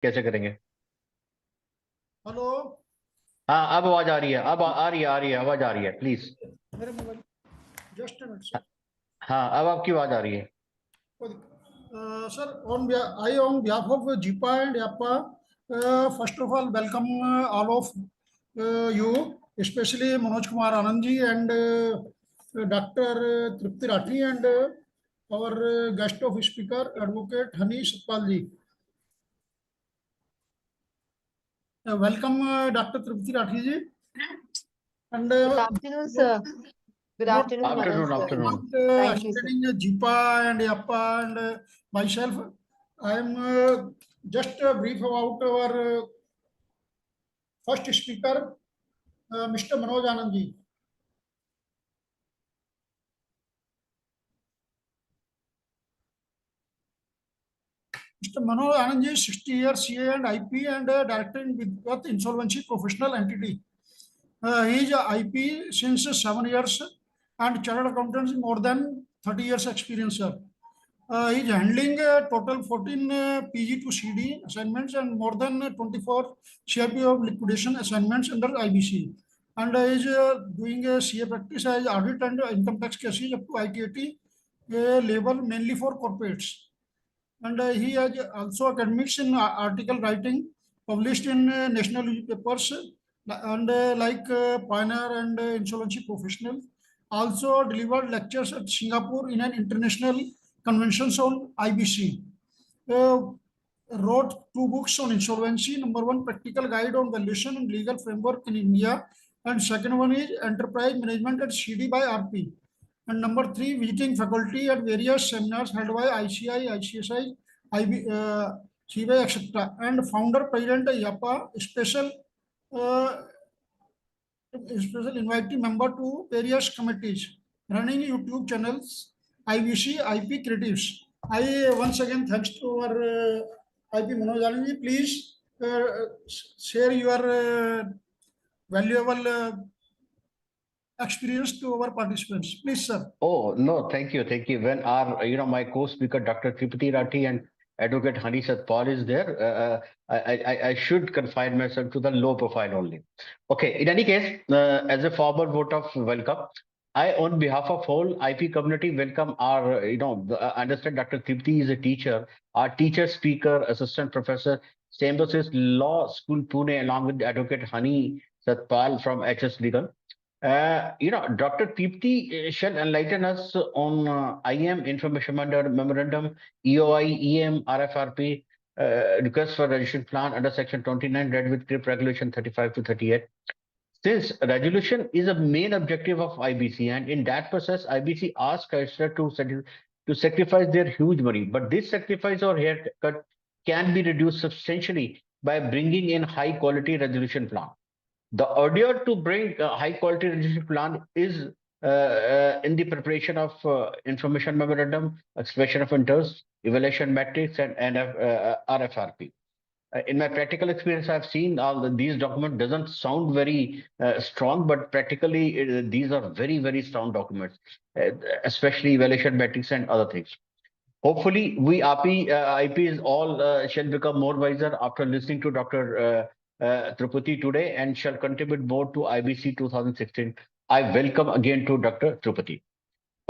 कैसे करेंगे? हेलो। हाँ, अब आवाज आ रही है, अब आ रही है आवाज आ रही है, प्लीज। मेरे मोबाइल जस्ट मिनट सर। हाँ, अब आपकी आवाज आ रही है। Sir, I on behalf of JIPA and YAPA, first of all welcome all of you, especially Manoj Kumar Anandji and Dr. Tripti Rathi and our guest of speaker Advocate Hani Satpalji. Welcome Dr. Tripti Rathi ji and Good afternoon, sir. Good afternoon, Manoj sir. Afternoon. Thank you, sir. Explaining JIPA and YAPA and myself, I am just brief about our first speaker, Mr. Manoj Anandji. Mr. Manoj Anandji is 60 years CA and IP and director in with insolvency professional entity. He is IP since 7 years and chartered accountant more than 30 years experience, sir. He is handling total 14 PG to CD assignments and more than 24 CIP of liquidation assignments under IBC. And is doing a CA practice as audit and income tax cases up to ITAT level mainly for corporates. And he has also academics in article writing published in national newspapers and Pioneer and Insolvency Professional. Also delivered lectures at Singapore in an international conventions on IBC. Wrote 2 books on insolvency. Number one, Practical Guide on Valuation and Legal Framework in India. And second one is Enterprise Management at CD by RP. And number three, visiting faculty at various seminars held by ICI, ICSI, IB, CBI, etc. And founder, president, YAPA, uh, special inviting member to various committees, running YouTube channels, IBC, IP Creatives. I once again thanks to our IP Manoj Anandji. Please share your valuable experience to our participants. Please, sir. Oh, no, thank you. Thank you. When our, my co-speaker, Dr. Tripati Rathi and Advocate Hani Satpal is there, I should confine myself to the low profile only. Okay, in any case, as a formal vote of welcome, I, on behalf of whole IP community, welcome our, understand Dr. Tripati is a teacher, our teacher, speaker, assistant professor, Symbiosis Law School, Pune, along with Advocate Hani Satpal from HS Legal. Dr. Deepti shall enlighten us on IM Information Memorandum, EOI, EM, RFRP, request for registration plan under Section 29, read with CRIP Regulation 35 to 38. Since resolution is a main objective of IBC, and in that process, IBC asks Chrysler to sacrifice their huge money. But this sacrifice or haircut can be reduced substantially by bringing in high quality resolution plan. The order to bring a high quality registration plan is in the preparation of information memorandum, expression of interest, evaluation metrics, and RFRP. In my practical experience, I've seen these documents doesn't sound very strong, but practically these are very, very strong documents, especially evaluation metrics and other things. Hopefully, we IPs all shall become more wiser after listening to Dr. Trupati today and shall contribute more to IBC 2016. I welcome again to Dr. Trupati.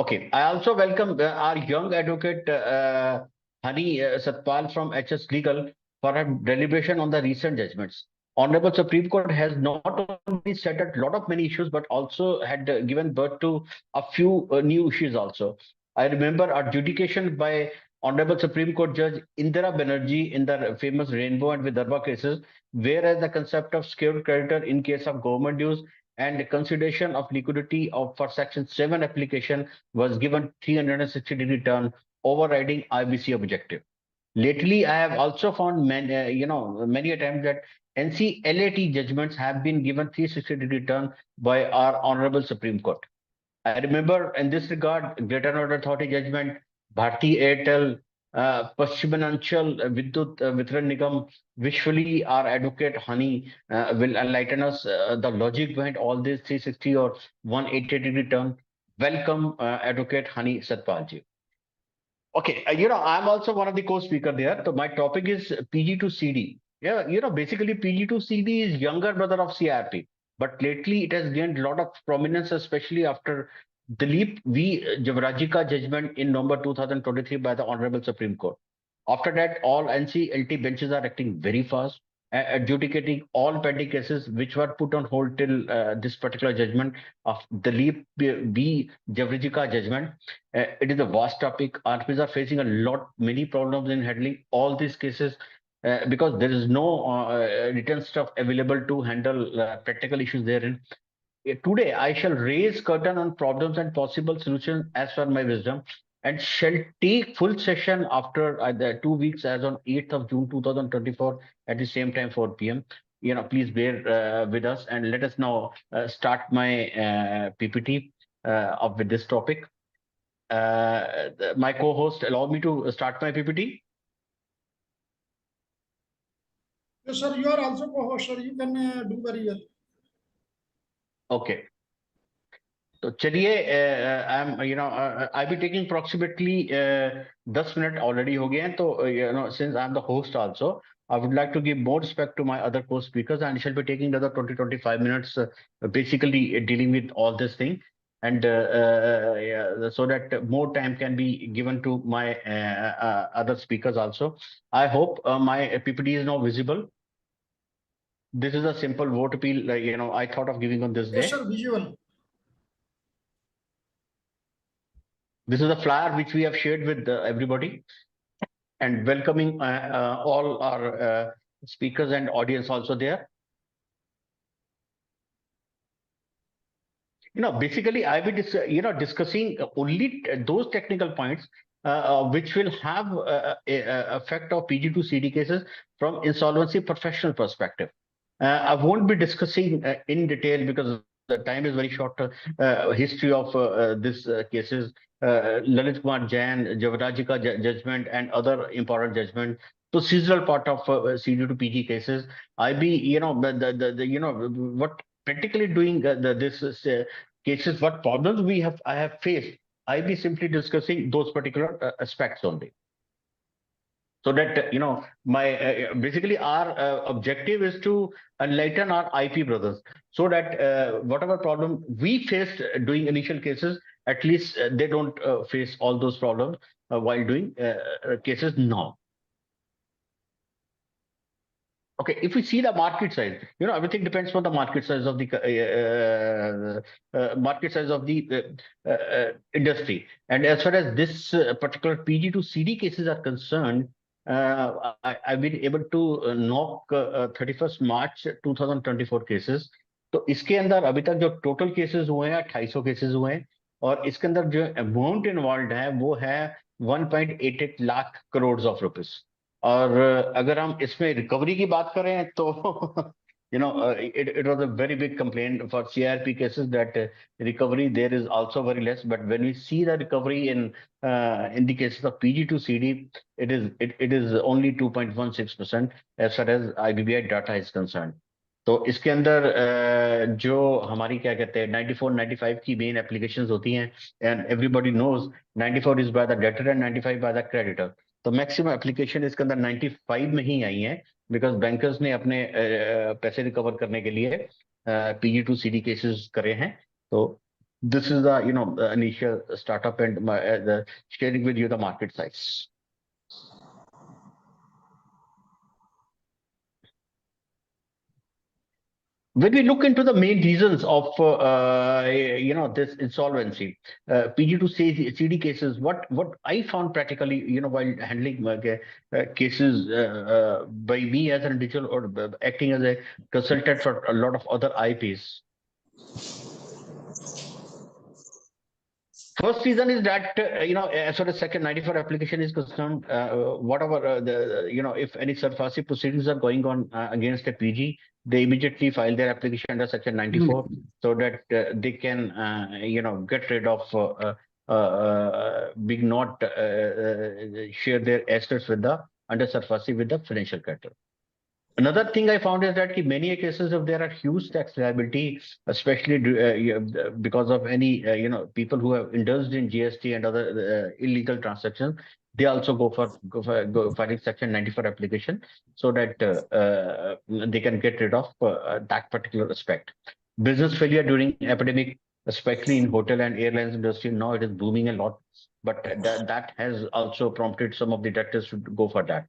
Okay, I also welcome our young advocate Hani Satpal from HS Legal for her deliberation on the recent judgments. Honorable Supreme Court has not only settled a lot of many issues, but also had given birth to a few new issues also. I remember adjudication by Honorable Supreme Court Judge Indira Banerjee in the famous Rainbow and Vidarbha cases, whereas the concept of secured creditor in case of government dues and consideration of liquidity for Section 7 application was given 360-degree turn, overriding IBC objective. Lately, I have also found many a times that NCLAT judgments have been given 360-degree turn by our Honorable Supreme Court. I remember in this regard, Greater Noida Authority judgment, Bharti Airtel, Paschimanaanchal Vidyut Vitran Nigam, visually our advocate Hani will enlighten us the logic behind all this 360 or 180-degree turn. Welcome, Advocate Hani Satpalji. Okay, I'm also one of the co-speaker there. So my topic is PG to CD. Yeah, basically PG to CD is younger brother of CRP, but lately it has gained a lot of prominence, especially after Dilip V. Javrajika judgment in November 2023 by the Honorable Supreme Court. After that, all NCLT benches are acting very fast, adjudicating all pending cases which were put on hold till this particular judgment of Dilip V. Javrajika judgment. It is a vast topic. RPs are facing many problems in handling all these cases because there is no written stuff available to handle practical issues therein. Today, I shall raise curtain on problems and possible solutions as per my wisdom, and shall take full session after the 2 weeks, as on 8th of June 2024 at the same time 4 p.m. Please bear with us, and let us now start my PPT of with this topic. My co-host, allow me to start my PPT. Yes, sir. You are also co-host, sir. You can do very well. Okay. So चलिए I'll be taking approximately 10 minutes already हो गए हैं, तो since I'm the host also, I would like to give more respect to my other co-speakers, and shall be taking another 20-25 minutes basically dealing with all this thing, and so that more time can be given to my other speakers also. I hope my PPT is now visible. This is a simple vote appeal, I thought of giving on this Yes, day. sir. Visual. This is a flyer which we have shared with everybody, and welcoming all our speakers and audience also there. Basically, I will discussing only those technical points which will have effect of PG to CD cases from insolvency professional perspective. I won't be discussing in detail because the time is very short. History of this cases, Lalit Kumar Jain, Javrajika judgment, and other important judgment. Procedural part of CD to PG cases. I be what practically doing this cases, what problems I have faced. I be simply discussing those particular aspects only, so that my basically our objective is to enlighten our IP brothers, so that whatever problem we faced doing initial cases, at least they don't face all those problems while doing cases now. Okay, if we see the market size, everything depends on the market size of the industry. And as far as this particular PG to CD cases are concerned, I've been able to knock 31st March 2024 cases. तो इसके अंदर अभी तक जो total cases हुए हैं 250 cases हुए हैं, और इसके अंदर जो अमाउंट इन्वॉल्व है वो है 1.88 लाख करोड़ ऑफ रुपीस. और अगर हम इसमें रिकवरी की बात करें तो it was a very big complaint for CRP cases that recovery there is also very less. But when we see the recovery in the cases of PG to CD, it is only 2.16% as far as IBBI data is concerned. तो इसके अंदर जो हमारी क्या कहते हैं 94 95 की main applications होती हैं, and everybody knows 94 is by the debtor and 95 by the creditor. तो मैक्सिमम एप्लीकेशन इसके अंदर 95 में ही आई है, बिकॉज बैंकर्स ने अपने पैसे रिकवर करने के लिए PG to CD केसेस करे हैं. तो this is the initial startup and sharing with you the market size. When we look into the main reasons of this insolvency, PG to CD cases, what I found practically, while handling cases by me as an individual or acting as a consultant for a lot of other IPs. First reason is that as far as Section 94 application is concerned, whatever if any surfacey proceedings are going on against a PG, they immediately file their application under Section 94 so that they can get rid of being not share their assets with the under surfacey with the financial creditor. Another thing I found is that in many cases, if there are huge tax liability, especially because of any people who have indulged in GST and other illegal transactions, they also go for filing Section 94 application so that they can get rid of that particular aspect. Business failure during epidemic, especially in hotel and airlines industry, now it is booming a lot, but that has also prompted some of the directors to go for that.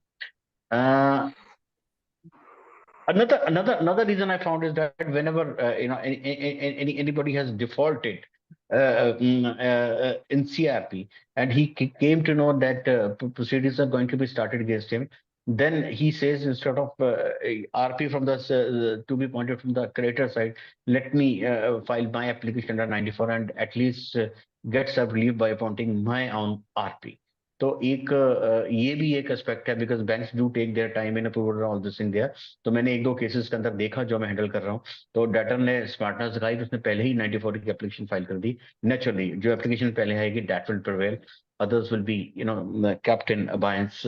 Another reason I found is that whenever anybody has defaulted in CRP and he came to know that proceedings are going to be started against him, then he says instead of RP from the to be pointed from the creditor side, let me file my application under 94 and at least get some relief by appointing my own RP. तो एक ये भी एक aspect है because banks do take their time in approval all this in there. तो मैंने एक दो केसेस के अंदर देखा जो मैं हैंडल कर रहा हूँ, तो डेटर ने स्मार्टनेस दिखाई कि उसने पहले ही 94 की एप्लीकेशन फाइल कर दी. नेचुरली जो एप्लीकेशन पहले आएगी that will prevail, others will be kept in abeyance.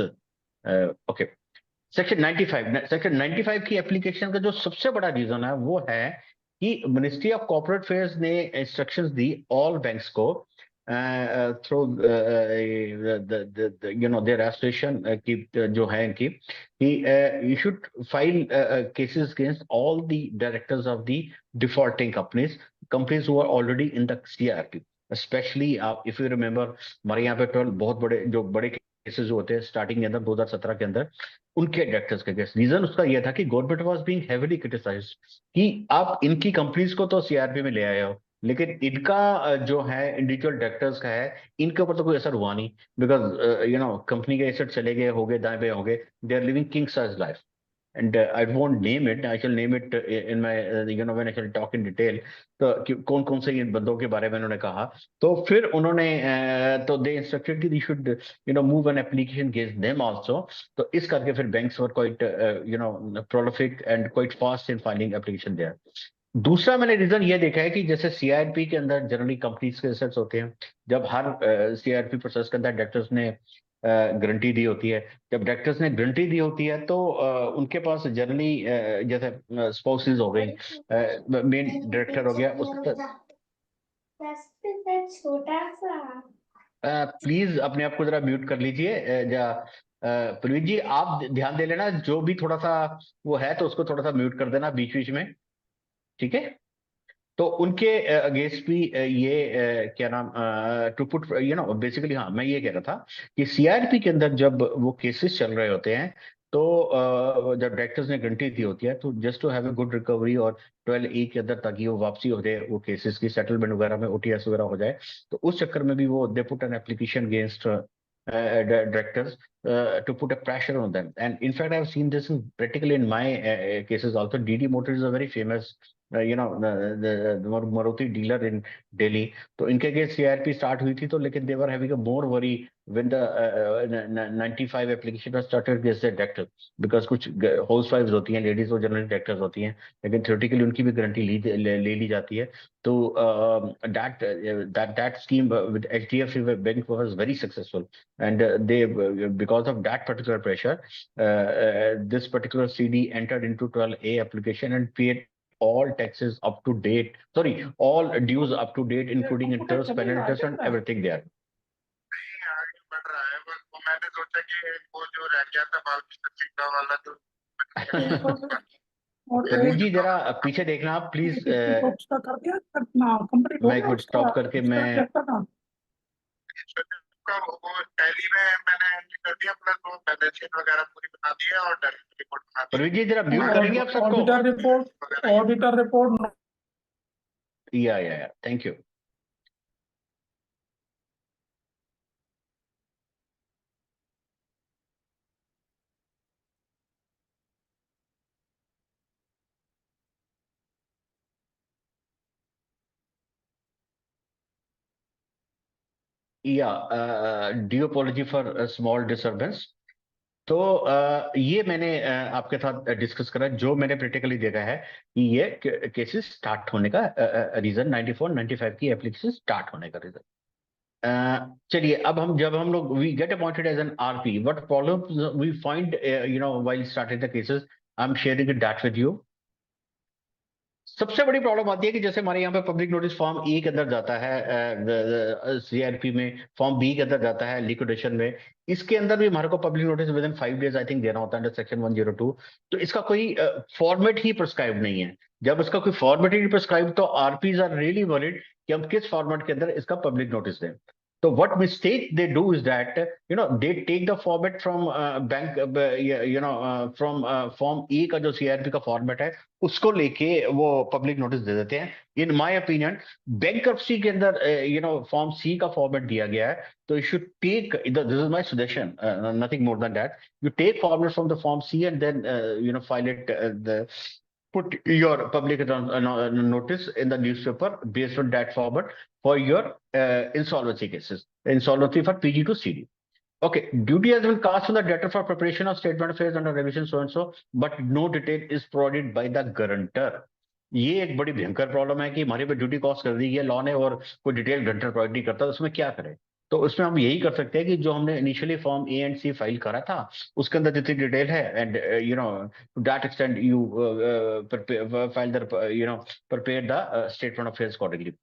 Okay, section 95 की एप्लीकेशन का जो सबसे बड़ा रीजन है वो है कि मिनिस्ट्री ऑफ कॉर्पोरेट अफेयर्स ने इंस्ट्रक्शंस दी ऑल बैंक्स को थ्रू देयर एसोसिएशन की जो है इनकी कि you should file cases against all the directors of the defaulting companies who are already in the CRP. Specially आप इफ यू रिमेंबर हमारे यहाँ पे 12 बहुत बड़े केसेस जो होते हैं स्टार्टिंग के अंदर 2017 के अंदर उनके डायरेक्टर्स के केस. रीजन उसका यह था कि government was being heavily criticised कि आप इनकी कंपनीज को तो सीआरपी में ले आए हो लेकिन इनका जो है इंडिविजुअल डायरेक्टर्स का है इनके ऊपर तो कोई असर हुआ नहीं बिकॉज कंपनी के एसेट चले गए हो गए दाएं बाएं हो गए, they are living king size life. And I won't name it. I shall name it in my when I shall talk in detail. तो कौन से इन बंदों के बारे में उन्होंने कहा, तो फिर उन्होंने तो दे इंस्ट्रक्टेड कि they should move an application against them also. तो इस करके फिर banks were quite prolific and quite fast in filing application there. दूसरा मैंने रीजन ये देखा है कि जैसे सीआरपी के अंदर जनरली कंपनीज के एसेट्स होते हैं, जब हर सीआरपी प्रोसेस के अंदर डायरेक्टर्स ने गारंटी दी होती है, जब डायरेक्टर्स ने गारंटी दी होती है तो उनके पास जनरली जैसे स्पाउसेस हो गई, मेन डायरेक्टर हो गया उसका. प्लीज अपने आप को जरा म्यूट कर लीजिए. प्रवीण जी आप ध्यान दे लेना, जो भी थोड़ा सा वो है तो उसको थोड़ा सा म्यूट कर देना बीच बीच में, ठीक है. तो उनके अगेंस्ट भी ये क्या नाम टू पुट बेसिकली, हाँ मैं ये कह रहा था कि सीआरपी के अंदर जब वो केसेस चल रहे होते हैं तो जब डायरेक्टर्स ने गारंटी दी होती है तो just to have a good recovery और 12A के अंदर ताकि वो वापसी हो जाए, वो केसेस की सेटलमेंट वगैरह में ओटीएस वगैरह हो जाए, तो उस चक्कर में भी वो they put an application against directors to put a pressure on them. And in fact, I've seen this practically in my cases also. DD Motors is a very famous, the Maruti dealer in Delhi. तो इनके against CRP start हुई थी, तो लेकिन they were having a more worry when the 95 application was started against the director, because कुछ house wives होती हैं, ladies वो जनरल डायरेक्टर्स होती हैं, लेकिन थ्योरेटिकली उनकी भी गारंटी ले ली जाती है. तो that scheme with HDFC Bank was very successful, and they because of that particular pressure, this particular CD entered into 12A application and paid all taxes up to date, all dues up to date, including interest, penalty interest and everything there. मैंने सोचा कि वो जो रह गया था बाकी वाला तो प्रवीण जी जरा पीछे देखना आप प्लीज. मैं एक मिनट स्टॉप करके मैं टैली में मैंने एंट्री कर दिया, प्लस वो बैलेंस शीट वगैरह पूरी बना दी है और डायरेक्ट रिपोर्ट बना दी. प्रवीण जी जरा म्यूट करेंगे आप सबको. ऑडिटर रिपोर्ट या thank you. Due apology for small disturbance. तो ये मैंने आपके साथ डिस्कस करा, जो मैंने प्रैक्टिकली देखा है कि ये केसेस स्टार्ट होने का रीजन 94 95 की एप्लीकेशन स्टार्ट होने का रीजन. चलिए अब जब हम लोग we get appointed as an RP, what problems we find while starting the cases. I am sharing that with you. सबसे बड़ी प्रॉब्लम आती है कि जैसे हमारे यहाँ पे पब्लिक नोटिस फॉर्म ए के अंदर जाता है, सीआरपी में फॉर्म बी के अंदर जाता है लिक्विडेशन में, इसके अंदर भी हमारे को public notice with in 5 days I think देना होता है अंडर सेक्शन 102। तो इसका कोई फॉर्मेट ही प्रिस्क्राइब नहीं है। जब इसका कोई फॉर्मेट ही प्रिस्क्राइब, तो आरपीज आर रियली वरीड कि हम किस फॉर्मेट के अंदर इसका पब्लिक नोटिस दें। तो what mistake they do is that they take the format from bank from form E का जो CRP का फॉर्मेट है उसको लेके वो पब्लिक नोटिस दे देते हैं। इन माय ओपिनियन बैंक्रप्सी के अंदर फॉर्म सी का फॉर्मेट दिया गया है, तो you should take, this is my suggestion, nothing more than that, you take format from the form C and then file it, put your public notice in the newspaper based on that format for your insolvency cases, insolvency for PG to CD. Okay, duty has been cast on the debtor for preparation of statement of affairs under revision so and so, but no detail is provided by the guarantor. ये एक बड़ी भयंकर problem है कि हमारे पे duty cost कर दी गई है लॉ ने और कोई डिटेल गंटर प्रोवाइड नहीं करता, तो उसमें क्या करें? तो उसमें हम यही कर सकते हैं कि जो हमने initially form A and C file करा था उसके अंदर जितनी डिटेल है, and to that extent you file the prepare the statement of affairs accordingly.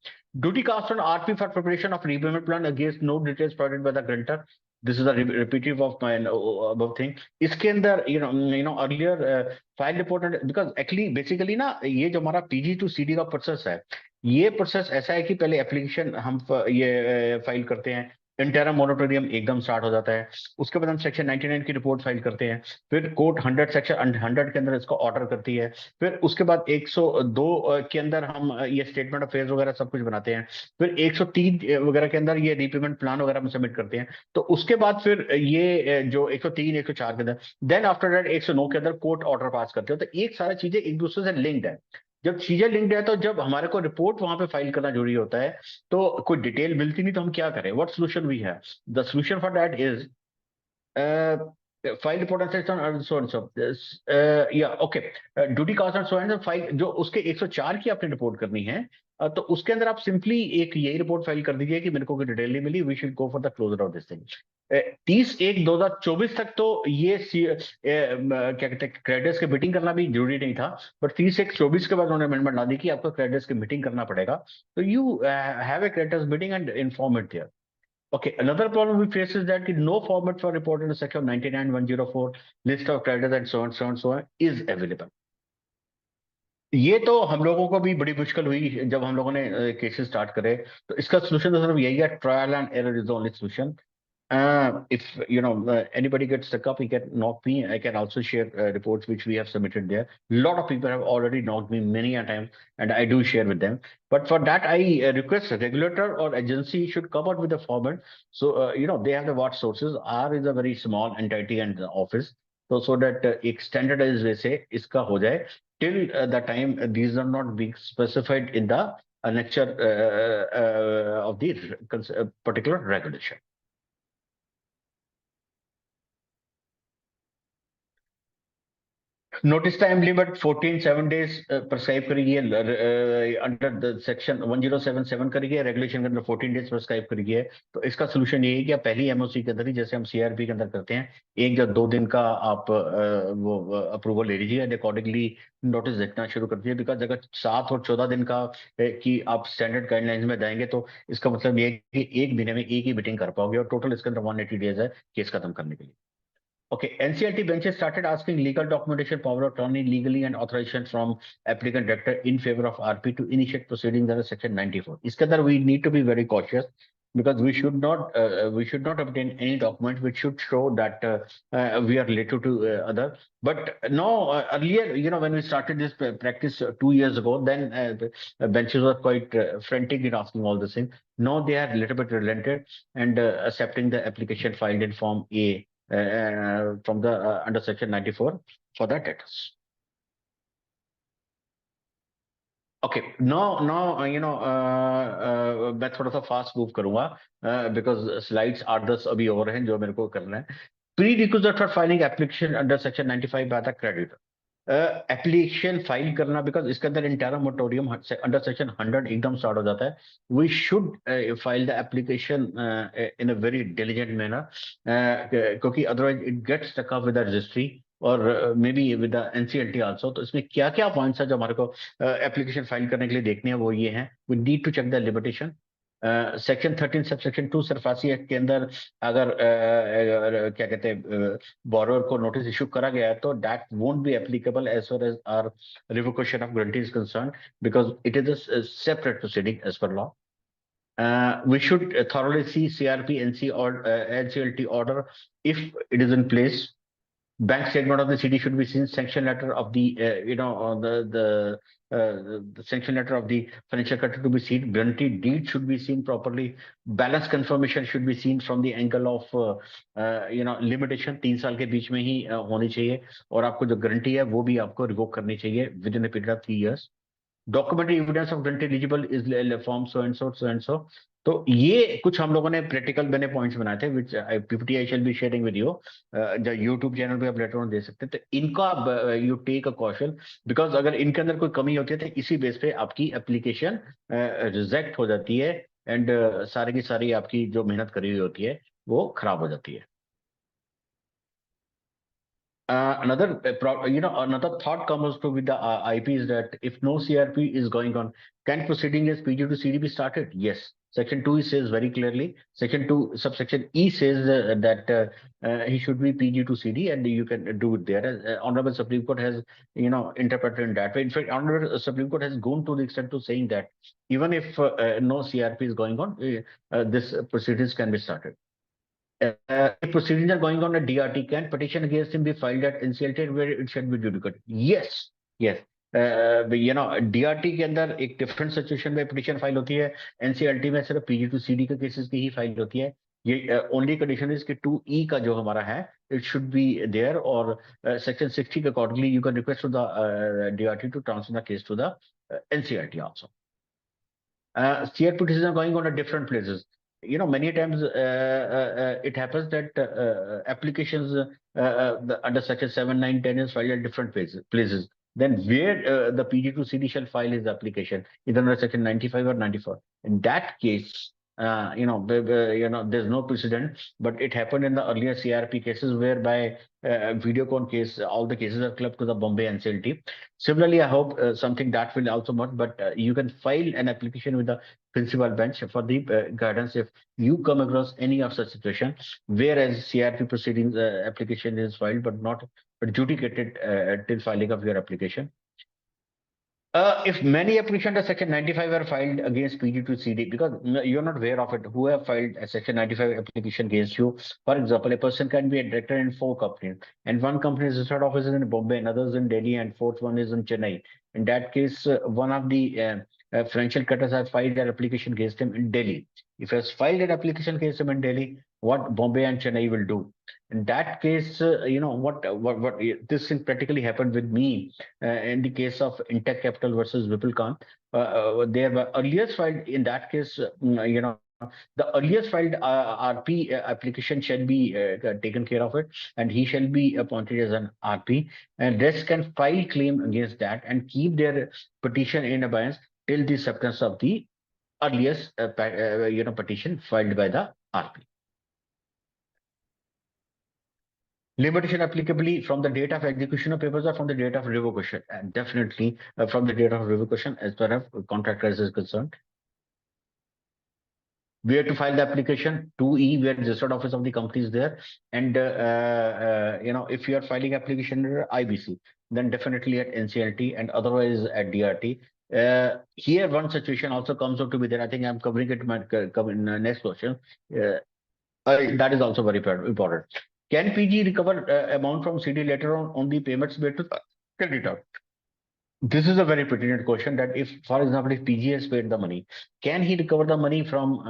Duty cast on RP for preparation of repayment plan against no details provided by the grantor. This is a repetitive of my above thing. इसके अंदर earlier file report, because actually basically ना ये जो हमारा PG to CD का process है, ये process ऐसा है कि पहले एप्लीकेशन हम ये फाइल करते हैं, इंटरम मोनिटोरियम एकदम स्टार्ट हो जाता है, उसके बाद हम सेक्शन 99 की रिपोर्ट फाइल करते हैं, फिर कोर्ट 100 सेक्शन 100 के अंदर इसको ऑर्डर करती है, फिर उसके बाद 102 के अंदर हम ये स्टेटमेंट ऑफ अफेयर्स वगैरह सब कुछ बनाते हैं, फिर 103 वगैरह के अंदर ये रीपेमेंट प्लान वगैरह हम सबमिट करते हैं, तो उसके बाद फिर ये जो 103 104 के अंदर, देन आफ्टर दैट 109 के अंदर कोर्ट ऑर्डर पास करते हो। तो एक सारा चीजें एक दूसरे से लिंक्ड है। जब चीजें लिंक्ड है तो जब हमारे को रिपोर्ट वहां पे फाइल करना जरूरी होता है तो कोई डिटेल मिलती नहीं, तो हम क्या करें? What solution we have? The solution for that is file report and section so and so, या okay, duty cost and so and file जो उसके 104 की आपने रिपोर्ट करनी है, तो उसके अंदर आप सिंपली एक यही रिपोर्ट फाइल कर दीजिए कि मेरे को कोई डिटेल नहीं मिली, we should go for the closure of this thing. 30/1/2024 तक तो ये क्या कहते हैं, क्रेडिटर्स की मीटिंग करना भी जरूरी नहीं था, बट 30/1/24 के बाद उन्होंने अमेंडमेंट ला दी कि आपको क्रेडिटर्स की मीटिंग करना पड़ेगा, तो you have a creditors meeting and inform it there. Okay, another problem we face is that no format for report in the section 99/104 list of creditors and so on is available. ये तो हम लोगों को भी बड़ी मुश्किल हुई जब हम लोगों ने केसेस स्टार्ट करे, तो इसका सोल्यूशन तो सिर्फ यही है, trial and error is the only solution. If anybody gets stuck up, he can knock me. I can also share reports which we have submitted there. A lot of people have already knocked me many a time, and I do share with them. But for that, I request a regulator or agency should come out with a format. So they have the what sources. R is a very small entity and office. So that एक standardized way से इसका हो जाए till the time these are not being specified in the annexure of the particular regulation. Notice time limit 7 days prescribe करेगी under the section 1077 करेगी, regulation के अंदर 14 days prescribe करेगी है। तो इसका सोल्यूशन ये है कि आप पहली एमओसी के अंदर ही, जैसे हम सीआरपी के अंदर करते हैं, 1 या 2 दिन का आप वो अप्रूवल ले लीजिए एंड अकॉर्डिंगली नोटिस देखना शुरू कर दीजिए। बिकॉज अगर 7 और 14 दिन का कि आप स्टैंडर्ड गाइडलाइंस में जाएंगे तो इसका मतलब ये है कि एक महीने में एक ही मीटिंग कर पाओगे, और टोटल इसके अंदर 180 days है केस खत्म करने के लिए। Okay, NCLT benches started asking legal documentation, power of attorney, legally and authorization from applicant director in favor of RP to initiate proceedings under section 94. इसके अंदर we need to be very cautious because we should not obtain any document which should show that we are related to other. But no, earlier, when we started this practice 2 years ago, then benches were quite frantic in asking all this thing. Now they are a little bit relented and accepting the application filed in Form A. From the under section 94 for the debtors. Okay, now मैं थोड़ा सा fast move करूंगा because slides 8-10 अभी और हैं जो मेरे को करना है। Pre requisite for filing application under section 95 by the creditor, application file करना, बिकॉज इसके अंदर इंटरम मोटोरियम अंडर सेक्शन 100 एकदम स्टार्ट हो जाता है। We should file the application in a very diligent manner, क्योंकि otherwise it gets stuck up with the registry or maybe with the NCLT also. तो इसमें क्या क्या पॉइंट्स है जो हमारे को एप्लीकेशन फाइल करने के लिए देखने हैं, वो ये हैं. We need to check the limitation. Section 13 subsection 2 SARFAESI act के अंदर अगर क्या कहते हैं बोरोअर को नोटिस इशू करा गया है, तो that won't be applicable as far as are revocation of guarantee is concern, because it is a separate proceeding as per law. We should thoroughly see CRP NC or NCLT order if it is in place. Bank statement of the CD should be seen. Sanction letter of the the sanction letter of the financial creditor to be seen. Guarantee deed should be seen properly. Balance confirmation should be seen from the angle of limitation. 3 साल के बीच में ही होनी चाहिए, और आपको जो guarantee है वो भी आपको रिवोक करनी चाहिए with in a period of 3 years. Documentary evidence of guarantee eligible is form so and so and सो. तो ये कुछ हम लोगों ने प्रैक्टिकल मैंने पॉइंट्स बनाए थे, which PPT I shall be sharing with you. जो यूट्यूब चैनल पे आप लेटर ऑन दे सकते हैं. तो इनका you take a caution, because अगर इनके अंदर कोई कमी होती है तो इसी बेस पे आपकी एप्लीकेशन रिजेक्ट हो जाती है, एंड सारी की सारी आपकी जो मेहनत करी हुई होती है वो खराब हो जाती है. Another thought comes to with the IP is that if no CRP is going on, can proceeding as PG to CD be started? Yes. Section 2 says very clearly. Section 2 subsection E says that he should be PG to CD, and you can do it there. Honorable Supreme Court has interpreted in that way. In fact, Honorable Supreme Court has gone to the extent to saying that even if no CRP is going on, this proceedings can be started. If proceedings are going on at DRT, can petition against him be filed at NCLT where it should be adjudicated? Yes, yes. DRT के अंदर एक different situation में petition file होती है. NCLT में सिर्फ PG to CD के cases की ही फाइल होती है. ये ओनली कंडीशन इज कि 2E का जो हमारा है इट शुड बी देयर, और सेक्शन 60 के accordingly you can request to the DRT to transfer the case to the NCLT also. CRP petitions are going on at different places. Many times it happens that applications under section 7, 9, 10 is filed at different places. Then where the PG to CD shall file his application, either under section 95 or 94. In that case, there's no precedent, but it happened in the earlier CRP cases whereby Videocon case, all the cases are clubbed to the Bombay NCLT. Similarly, I hope something that will also not, but you can file an application with the principal bench for the guidance if you come across any of such situation, whereas CRP proceedings application is filed but not adjudicated till filing of your application. If many applications under section 95 are filed against PG to CD, because you're not aware of it, who have filed a section 95 application against you. For example, a person can be a director in 4 companies, and one company's registered office is in Bombay, another's in Delhi, and fourth one is in Chennai. In that case, one of the financial creditors have filed an application against him in Delhi. If he has filed an application against him in Delhi, what Bombay and Chennai will do? In that case, what this thing practically happened with me in the case of Intech Capital versus Vipul Khan. There were earliest filed in that case, the earliest filed RP application shall be taken care of it, and he shall be appointed as an RP, and rest can file claim against that and keep their petition in abeyance till the acceptance of the earliest petition filed by the RP. Limitation applicably from the date of execution of papers or from the date of revocation? Definitely from the date of revocation as far as contract crisis is concerned. Where to file the application? 2E, where registered office of the company is there. And, if you are filing application under IBC, then definitely at NCLT and otherwise at DRT. Here, one situation also comes out to be there. I think I'm covering it in my next question. That is also very important. Can PG recover amount from CD later on the payments made to creditor? This is a very pertinent question, that if, for example, if PG has paid the money, can he recover the money from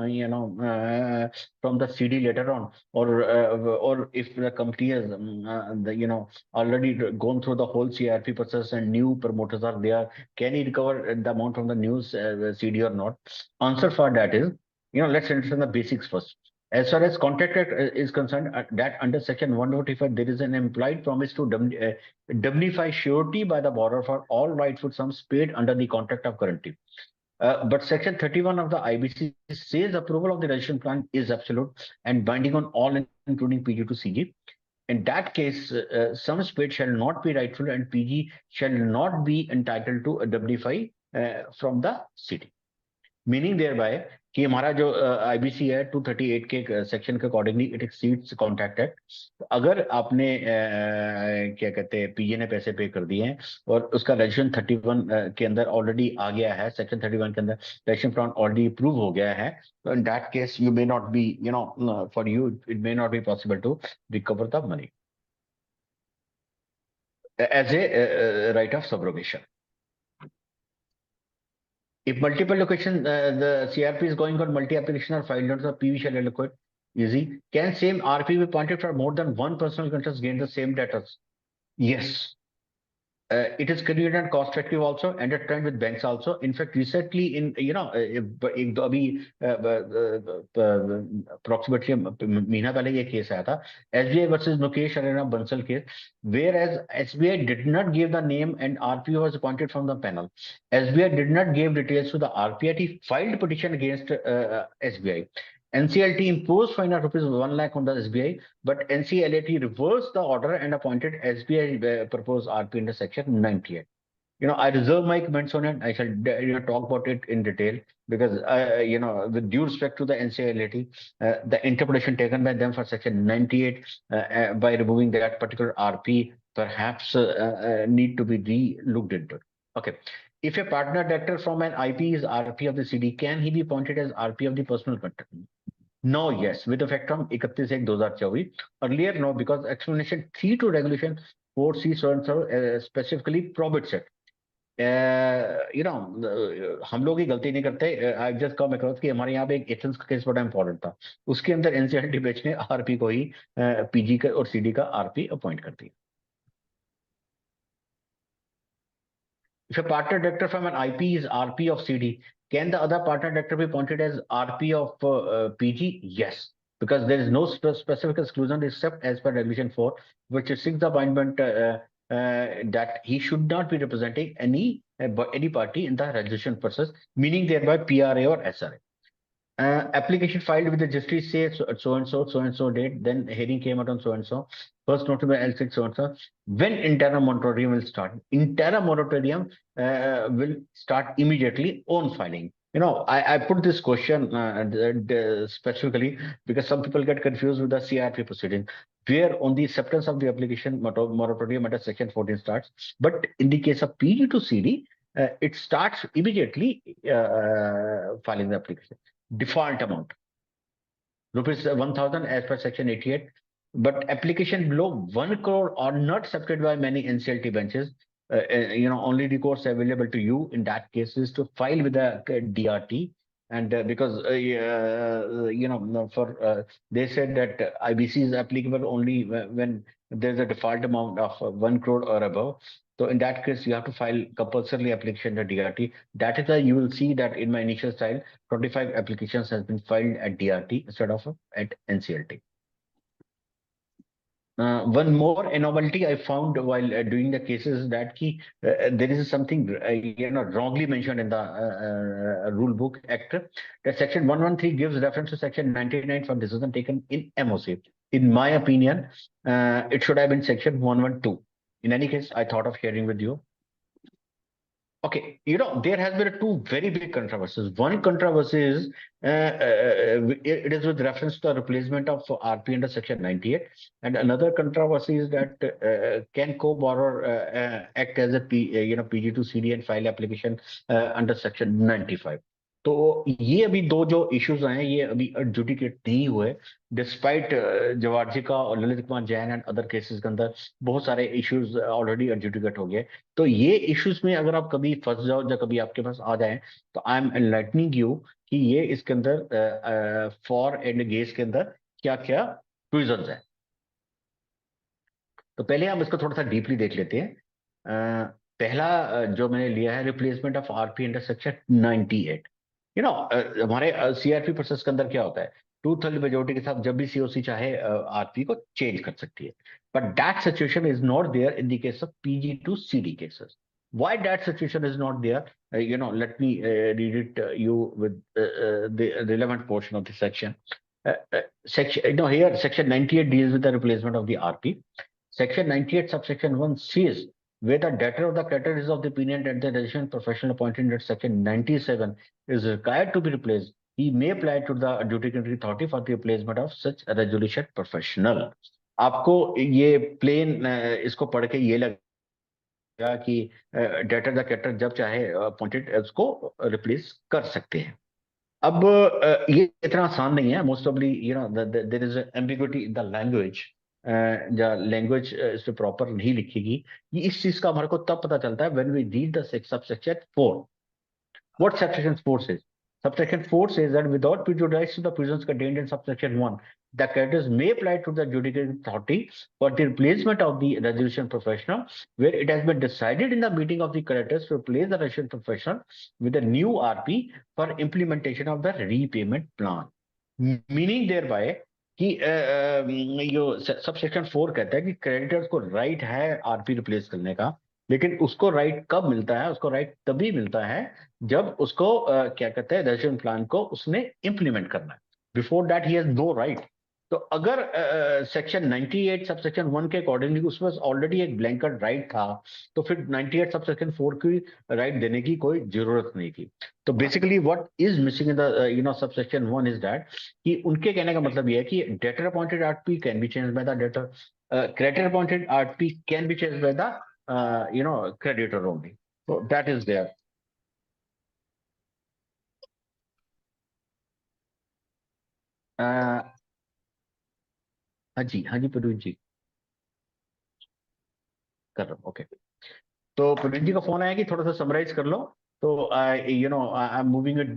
from the CD later on, or if the company has already gone through the whole CRP process and new promoters are there, can he recover the amount from the new CD or not? Answer for that is, let's understand the basics first. As far as contract is concerned, that under section 145, there is an implied promise to indemnify surety by the borrower for all rightful sums paid under the contract of guarantee. But section 31 of the IBC says approval of the registration plan is absolute and binding on all, including PG to CG. In that case, some split shall not be rightful and PG shall not be entitled to a WD5 from the city. Meaning thereby कि हमारा जो IBC है 238 के section के accordingly it exceeds contract act. अगर आपने क्या कहते हैं पीजे ने पैसे पे कर दिए हैं और उसका रजिस्ट्रेशन 31 के अंदर ऑलरेडी आ गया है, सेक्शन 31 के अंदर रजिस्ट्रेशन प्लान ऑलरेडी अप्रूव हो गया है, तो in that case you may not be for you it may not be possible to recover the money as a right of subrogation. If multiple location, the CRP is going on multi-application or file notes or PV shall allocate easy. Can same RP be pointed for more than one personal interest gain the same data? Yes. It is convenient and cost effective also, and a trend with banks also. In fact, recently in अभी approximately महीना पहले ये case आया था SBI versus Mukesh Arena Bansal case, whereas SBI did not give the name and RPO was appointed from the panel. SBI did not give details to the RPIT filed petition against SBI. NCLT imposed fine of rupees 1 lakh on the SBI, but NCLAT reversed the order and appointed SBI proposed RP under section 98. I reserve my comments on it. I shall talk about it in detail because with due respect to the NCLAT, the interpretation taken by them for section 98 by removing that particular RP perhaps need to be re-looked into. Okay. If a partner director from an IP is RP of the CD, can he be appointed as RP of the personal contract? No, yes, with effect from 31/1/2024. Earlier, no, because explanation 3 to regulation 4C specifically prohibits it. हम लोग ही गलती नहीं करते। I just come across कि हमारे यहाँ पे एक एथेंस का केस बड़ा इंपॉर्टेंट था, उसके अंदर एनसीएलटी बेंच ने आरपी को ही पीजी का और सीडी का आरपी अपॉइंट कर दिया। If a partner director from an IP is RP of CD, can the other partner director be appointed as RP of PG? Yes, because there is no specific exclusion except as per regulation 4, which restricts the appointment that he should not be representing any party in the registration process, meaning thereby PRA or SRA. Application filed with the registry says so and so date, then hearing came out on so and so, first noted by L6 so and so. When interim moratorium will start? Interim moratorium will start immediately on filing. I put this question specifically because some people get confused with the CRP proceeding, where on the acceptance of the application moratorium under section 14 starts, but in the case of PG to CD, it starts immediately filing the application. Default amount rupees 1,000 as per section 88, but application below 1 crore are not accepted by many NCLT benches. Only recourse available to you in that case is to file with the DRT, and because they said that IBC is applicable only when there's a default amount of 1 crore or above. So in that case, you have to file compulsorily application to DRT. That is why you will see that in my initial style, 25 applications has been filed at DRT instead of at NCLT. One more anomaly I found while doing the cases that there is something wrongly mentioned in the rule book act. That section 113 gives reference to section 99 for decision taken in MOC. In my opinion, it should have been section 112. In any case, I thought of sharing with you. Okay, there has been two very big controversies. One controversy is it is with reference to the replacement of RP under section 98, and another controversy is that can co-borrower act as a PG to CD and file application under section 95. तो ये अभी दो जो issues आए हैं ये अभी adjudicate नहीं हुए, डिस्पाइट जवार्जी का और Lalit Kumar Jain and other cases के अंदर बहुत सारे इश्यूज ऑलरेडी एडजुडिकेट हो गए। तो ये इश्यूज में अगर आप कभी फंस जाओ या कभी आपके पास आ जाए तो आई एम एनलाइटनिंग यू कि ये इसके अंदर फॉर एंड अगेंस्ट के अंदर क्या क्या प्रोविजंस है। तो पहले हम इसको थोड़ा सा डीपली देख लेते हैं। पहला जो मैंने लिया है replacement of RP under section 98। हमारे सीआरपी प्रोसेस के अंदर क्या होता है, 2/3 मेजोरिटी के साथ जब भी सीओसी चाहे आरपी को चेंज कर सकती है, but that situation is not there in the case of PG to CD cases. Why that situation is not there? Let me read it you with the relevant portion of the section. section, here section 98 deals with the replacement of the RP. Section 98 subsection 1 says where the debtor of the creditor is of the opinion that the resident professional appointed under section 97 is required to be replaced, he may apply to the adjudicatory authority for the replacement of such a resolution professional. आपको ये plane इसको पढ़ के ये लगेगा कि debtor the creditor जब चाहे अपॉइंटेड उसको रिप्लेस कर सकते हैं. अब ये इतना आसान नहीं है. Most offly there is ambiguity in the language. या लैंग्वेज इस पे प्रॉपर नहीं लिखेगी. ये इस चीज का हमारे को तब पता चलता है when we read the subsection 4. What subsection 4 says? Subsection 4 says that without prejudice to the provisions contained in subsection 1, the creditors may apply to the judicial authority for the replacement of the resolution professional, where it has been decided in the meeting of the creditors to replace the resolution professional with a new RP for implementation of the repayment plan. Meaning thereby कि यो subsection 4 कहता है कि creditors को right है RP replace करने का, लेकिन उसको राइट कब मिलता है? उसको राइट तभी मिलता है जब उसको क्या कहते हैं रेजिडेंशियल प्लान को उसने इंप्लीमेंट करना है. Before that he has no right. तो अगर सेक्शन 98 सबसेक्शन 1 के अकॉर्डिंगली उसमें ऑलरेडी एक ब्लैंकेट राइट था, तो फिर 98 सबसेक्शन 4 की राइट देने की कोई जरूरत नहीं थी. तो basically what is missing in the subsection 1 is that कि उनके कहने का मतलब ये है कि debtor appointed RP can be change bye the debtor, creditor appointed RP can be change by the creditor only. So that is there. हाँ जी प्रवीण जी कर रहा हूँ. ओके, तो प्रवीण जी का फोन आया कि थोड़ा सा समराइज कर लो. तो I am moving it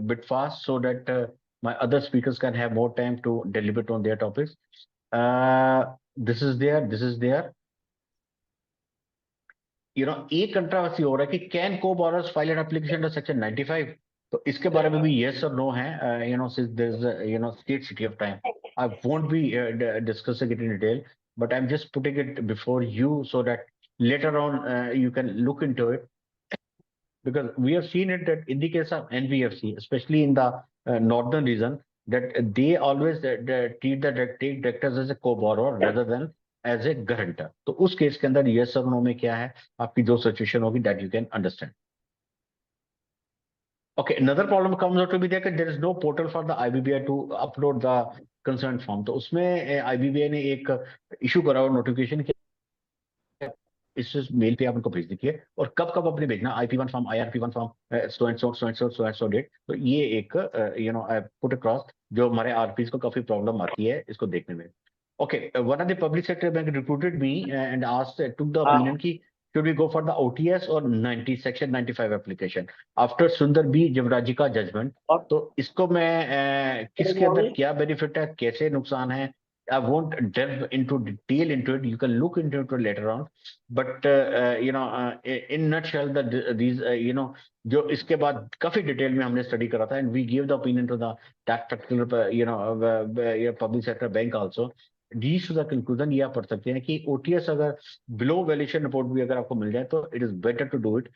bit fast so that my other speakers can have more time to deliberate on their topics. This is there. एक कंट्रोवर्सी हो रहा है कि कैन को borrows file an application under section 95. तो इसके बारे में भी यस और नो है. Since there is scarcity of time, I won't be discussing it in detail, but I'm just putting it before you so that later on you can look into it, because we have seen it that in the case of NBFC, especially in the northern region, that they always treat the directors as a co-borrower rather than as a guarantor. तो उस case के अंदर yes और no में क्या है आपकी जो सिचुएशन होगी that you can understand. Okay, another problem comes out to be that there is no portal for the IBBI to upload the consent form. तो उसमें IBBI ने एक इशू करा और नोटिफिकेशन इस मेल पे आप उनको भेज दीजिए और कब कब अपने भेजना IP1 form IRP1 form so date. तो ये एक पुट अक्रॉस जो हमारे आरपीज को काफी प्रॉब्लम आती है इसको देखने में. Okay, one of the public sector bank recruited me and asked, took the opinion ki should we go for the OTS or section 95 application after Sundar B Jivraji का judgment. तो इसको मैं किसके अंदर क्या बेनिफिट है, कैसे नुकसान है, I won't delve into detail into it. You can look into it later on. But in nutshell, these जो इसके बाद काफी डिटेल में हमने स्टडी करा था and we gave the opinion to the that particular public sector bank also. Reach to the conclusion, ये आप पढ़ सकते हैं कि OTS अगर below valuation report भी अगर आपको मिल जाए तो it is better to do it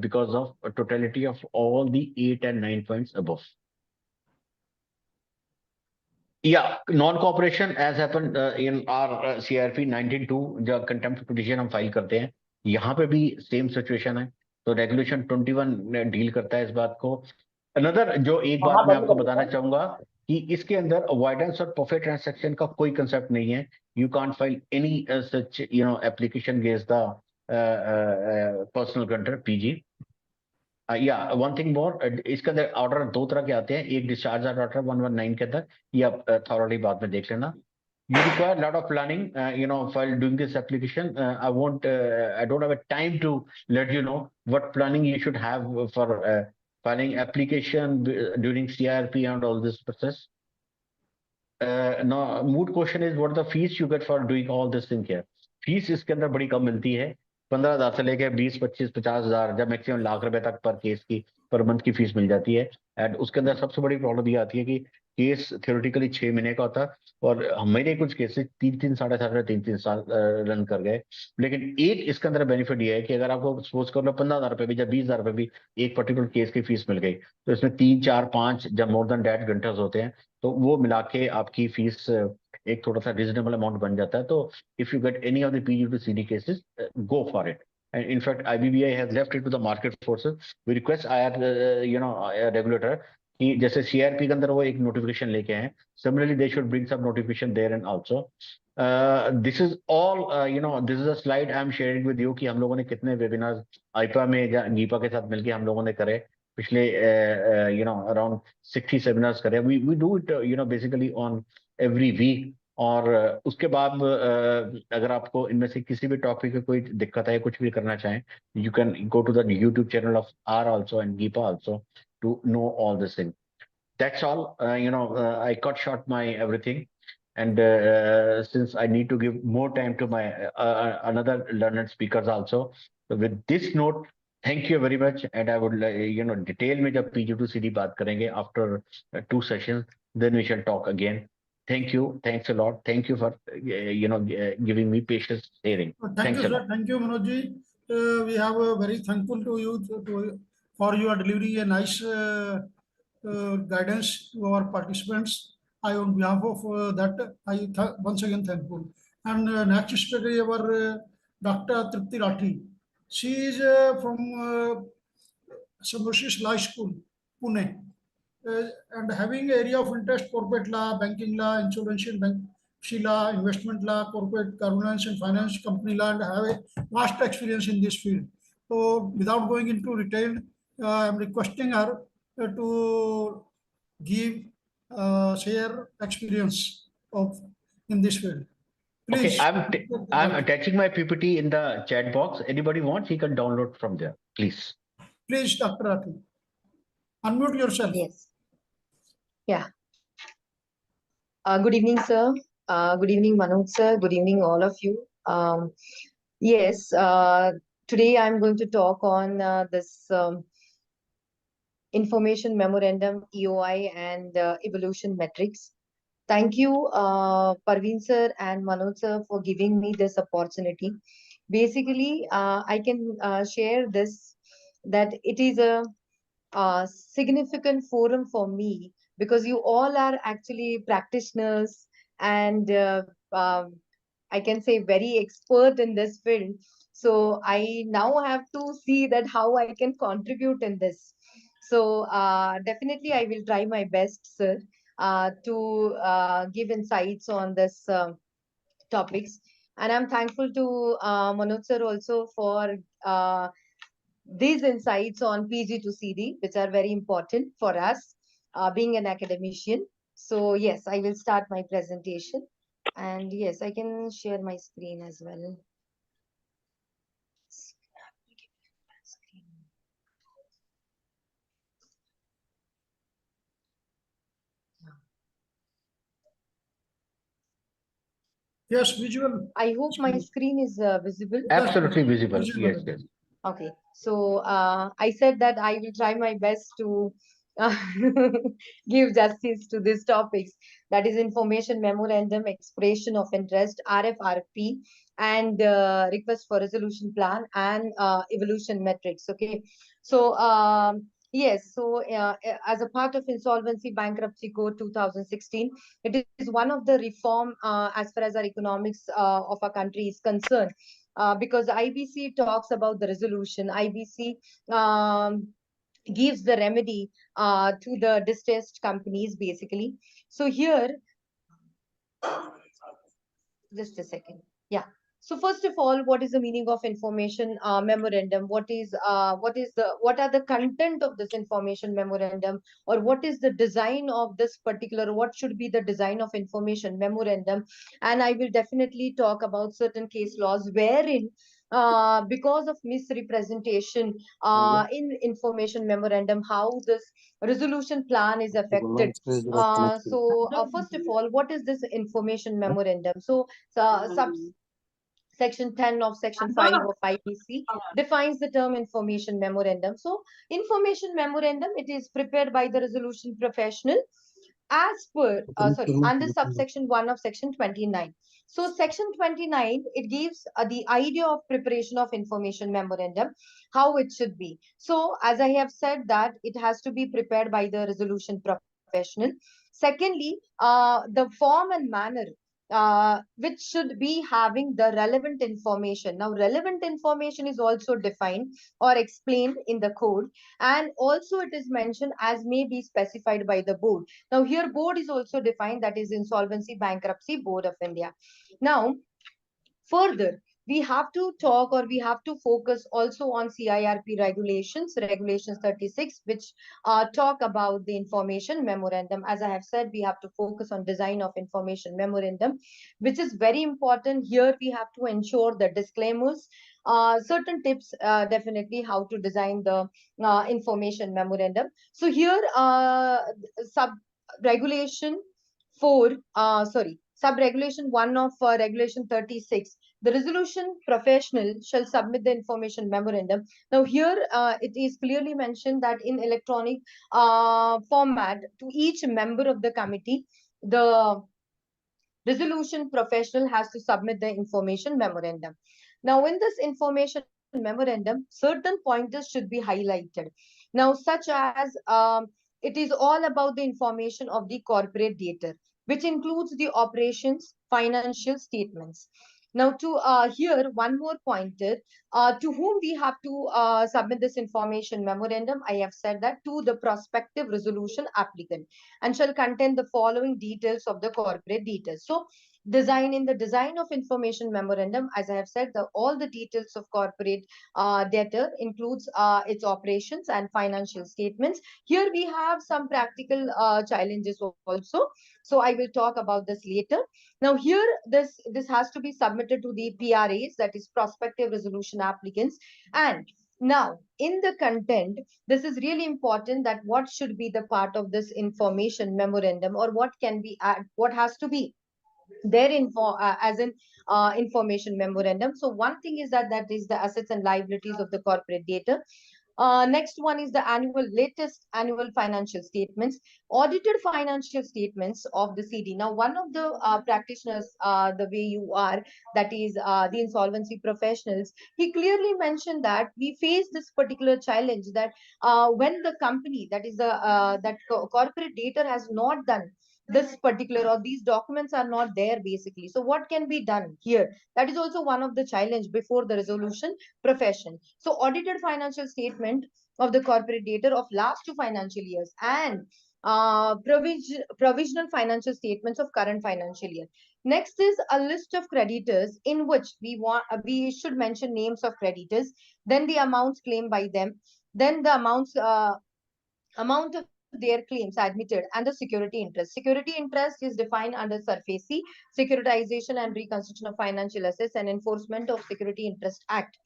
because of totality of all the 8 and 9 points above. Yeah, non-cooperation as happened in our CRP 19(2) जो contempt petition हम फाइल करते हैं, यहाँ पे भी सेम सिचुएशन है. तो रेगुलेशन 21 डील करता है इस बात को. अनदर जो एक बात मैं आपको बताना चाहूंगा कि इसके अंदर अवॉइडेंस और परफेक्ट ट्रांजैक्शन का कोई कंसेप्ट नहीं है. You can't file any such application against the personal control PG. या वन थिंग मोर, इसके अंदर ऑर्डर दो तरह के आते हैं. एक डिस्चार्ज ऑर्डर 119 के अंदर, ये आप थॉरली बाद में देख लेना. You require a lot of planning, while doing this application. I don't have a time to let you know what planning you should have for filing application during CRP and all this process. Now, moot question is what the fees you get for doing all this thing here. Fees इसके अंदर बड़ी कम मिलती है. 15,000 से लेके 20, 25, 50,000 जब maximum lakh रुपए तक पर केस की पर मंथ की फीस मिल जाती है। एंड उसके अंदर सबसे बड़ी प्रॉब्लम ये आती है कि केस थ्योरेटिकली 6 महीने का होता है और मेरे कुछ केसेस 3-3, 3.5, 3-3 साल रन कर गए। लेकिन एक इसके अंदर बेनिफिट ये है कि अगर आपको सपोज कर लो 15,000 रुपए भी या 20,000 रुपए भी एक पर्टिकुलर केस की फीस मिल गई, तो इसमें 3, 4, 5 जब मोर देन डेट घंटे होते हैं तो वो मिला के आपकी फीस एक थोड़ा सा रिजनेबल अमाउंट बन जाता है। तो if you get any of the PG to CD cases, go for it. And in fact, IBBI has left it to the market forces. We request IR, regulator कि जैसे CRP के अंदर वो एक नोटिफिकेशन लेके आए, similarly they should bring some notification there and also. This is all, this is a slide I am sharing with you कि हम लोगों ने कितने webinars IPA में या GIPA के साथ मिलके हम लोगों ने करे पिछले around 60 seminars करे। We do it basically on every week। और उसके बाद अगर आपको इनमें से किसी भी टॉपिक में कोई दिक्कत है, कुछ भी करना चाहें, you can go to the YouTube channel of our also and GIPA also to know all this thing. That's all. I cut short my everything, and since I need to give more time to my another learned speakers also. So with this note, thank you very much, and I would detail में जब PG to CD बात करेंगे after 2 sessions, then we shall talk again. Thank you. Thanks a lot. Thank you for giving me patience hearing. Thank Thanks you, a sir. lot. Thank you, Manojji. We have very thankful to you for your delivering a nice guidance to our participants. I, on behalf of that, I once again thankful. And next speaker is our Dr. Tripti Rathi. She is from Symbiosis Law School, Pune, and having area of interest corporate law, banking law, insurance and bank law, investment law, corporate governance and finance, company law, and have a vast experience in this field. So without going into detail, I'm requesting her to give share experience of in this field. Okay, Please. I'm attaching my PPT in the chat box. Anybody wants, he can download from there. Please. Please, Dr. Rathi. Unmute yourself. Yes. Yeah. Good evening, sir. Good evening, Manoj sir. Good evening, all of you. Yes, today I'm going to talk on this information memorandum, EOI, and evolution metrics. Thank you, Parveen sir and Manoj sir, for giving me this opportunity. Basically, I can share this that it is a significant forum for me because you all are actually practitioners and I can say very expert in this field. So I now have to see that how I can contribute in this. So definitely I will try my best, sir, to give insights on this topics. And I'm thankful to Manoj sir also for these insights on PG to CD, which are very important for us being an academician. So yes, I will start my presentation. And yes, I can share my screen as well. Yes, visual. I hope my screen is visible. Absolutely visible. Yes, yes. Okay, so I said that I will try my best to uh, give justice to these topics. That is information memorandum, expression of interest, RFRP, and request for resolution plan and evolution metrics. Okay, so yes, so as a part of Insolvency Bankruptcy Code 2016, it is one of the reform as far as our economics of our country is concerned. Because IBC talks about the resolution. IBC gives the remedy to the distressed companies, basically. So here, just a second. Yeah. So first of all, what is the meaning of information memorandum? What are the content of this information memorandum, or what is the design of this particular? What should be the design of information memorandum? And I will definitely talk about certain case laws wherein because of misrepresentation in information memorandum, how this resolution plan is affected. So first of all, what is this information memorandum? So Section 10 of Section 5 of IBC defines the term information memorandum. So, information memorandum, it is prepared by the resolution professional as per, under subsection 1 of Section 29. So, Section 29, it gives the idea of preparation of information memorandum, how it should be. So, as I have said that it has to be prepared by the resolution professional. Secondly, the form and manner which should be having the relevant information. Now, relevant information is also defined or explained in the code, and also it is mentioned as may be specified by the board. Now, here board is also defined, that is Insolvency Bankruptcy Board of India. Now, further, we have to talk or we have to focus also on CIRP regulations, regulations 36, which talk about the information memorandum. As I have said, we have to focus on design of information memorandum, which is very important. Here we have to ensure the disclaimers, certain tips, definitely how to design the information memorandum. So here, sub regulation 4, sub-regulation 1 of regulation 36, the resolution professional shall submit the information memorandum. Now here it is clearly mentioned that in electronic format to each member of the committee, the resolution professional has to submit the information memorandum. Now in this information memorandum, certain pointers should be highlighted. Now, such as it is all about the information of the corporate data, which includes the operations, financial statements. Now, to here, one more pointer, to whom we have to submit this information memorandum, I have said that to the prospective resolution applicant, and shall contain the following details of the corporate details. So, in the design of information memorandum, as I have said, all the details of corporate debtor includes its operations and financial statements. Here we have some practical challenges also. So I will talk about this later. Now here, this has to be submitted to the PRAs, that is prospective resolution applicants. And now in the content, this is really important, that what should be the part of this information memorandum, or what can be, what has to be their as in information memorandum. So one thing is that is the assets and liabilities of the corporate data. Next one is the latest annual financial statements, audited financial statements of the CD. Now, one of the practitioners, the way you are, that is the insolvency professionals, he clearly mentioned that we face this particular challenge, that when the company, that is the corporate data has not done this particular, or these documents are not there basically. So what can be done here? That is also one of the challenge before the resolution profession. So audited financial statement of the corporate data of last 2 financial years, and provisional financial statements of current financial year. Next is a list of creditors, in which we should mention names of creditors, then the amounts claimed by them, then the amount of their claims admitted, and the security interest. Security interest is defined under Surface C, Securitization and Reconstruction of Financial Assets and Enforcement of Security Interest Act.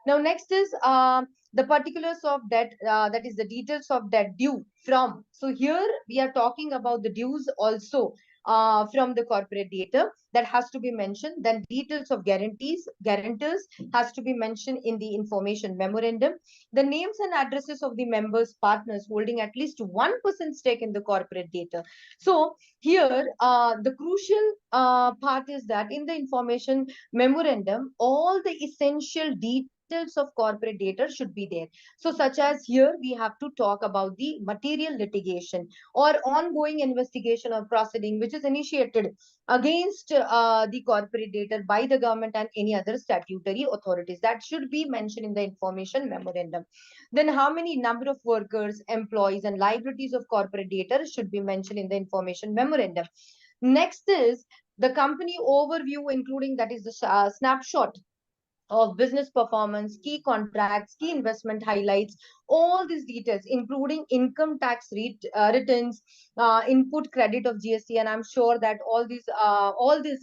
Now, next is the particulars of debt, that is the details of debt due from. So here we are talking about the dues also from the corporate data, that has to be mentioned. Then details of guarantors has to be mentioned in the information memorandum. The names and addresses of the members, partners holding at least 1% stake in the corporate data. So here, the crucial part is that in the information memorandum, all the essential details of corporate data should be there. So such as here, we have to talk about the material litigation or ongoing investigation or proceeding, which is initiated against the corporate data by the government and any other statutory authorities. That should be mentioned in the information memorandum. Then how many number of workers, employees, and liabilities of corporate data should be mentioned in the information memorandum. Next is the company overview, including, that is the snapshot of business performance, key contracts, key investment highlights, all these details, including income tax returns, input credit of GST. And I'm sure that all these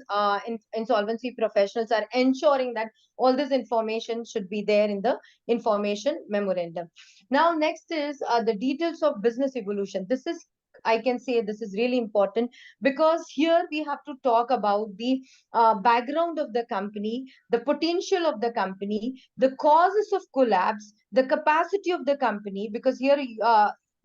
insolvency professionals are ensuring that all this information should be there in the information memorandum. Now, next is the details of business evolution. This is I can say this is really important, because here we have to talk about the background of the company, the potential of the company, the causes of collapse, the capacity of the company, because here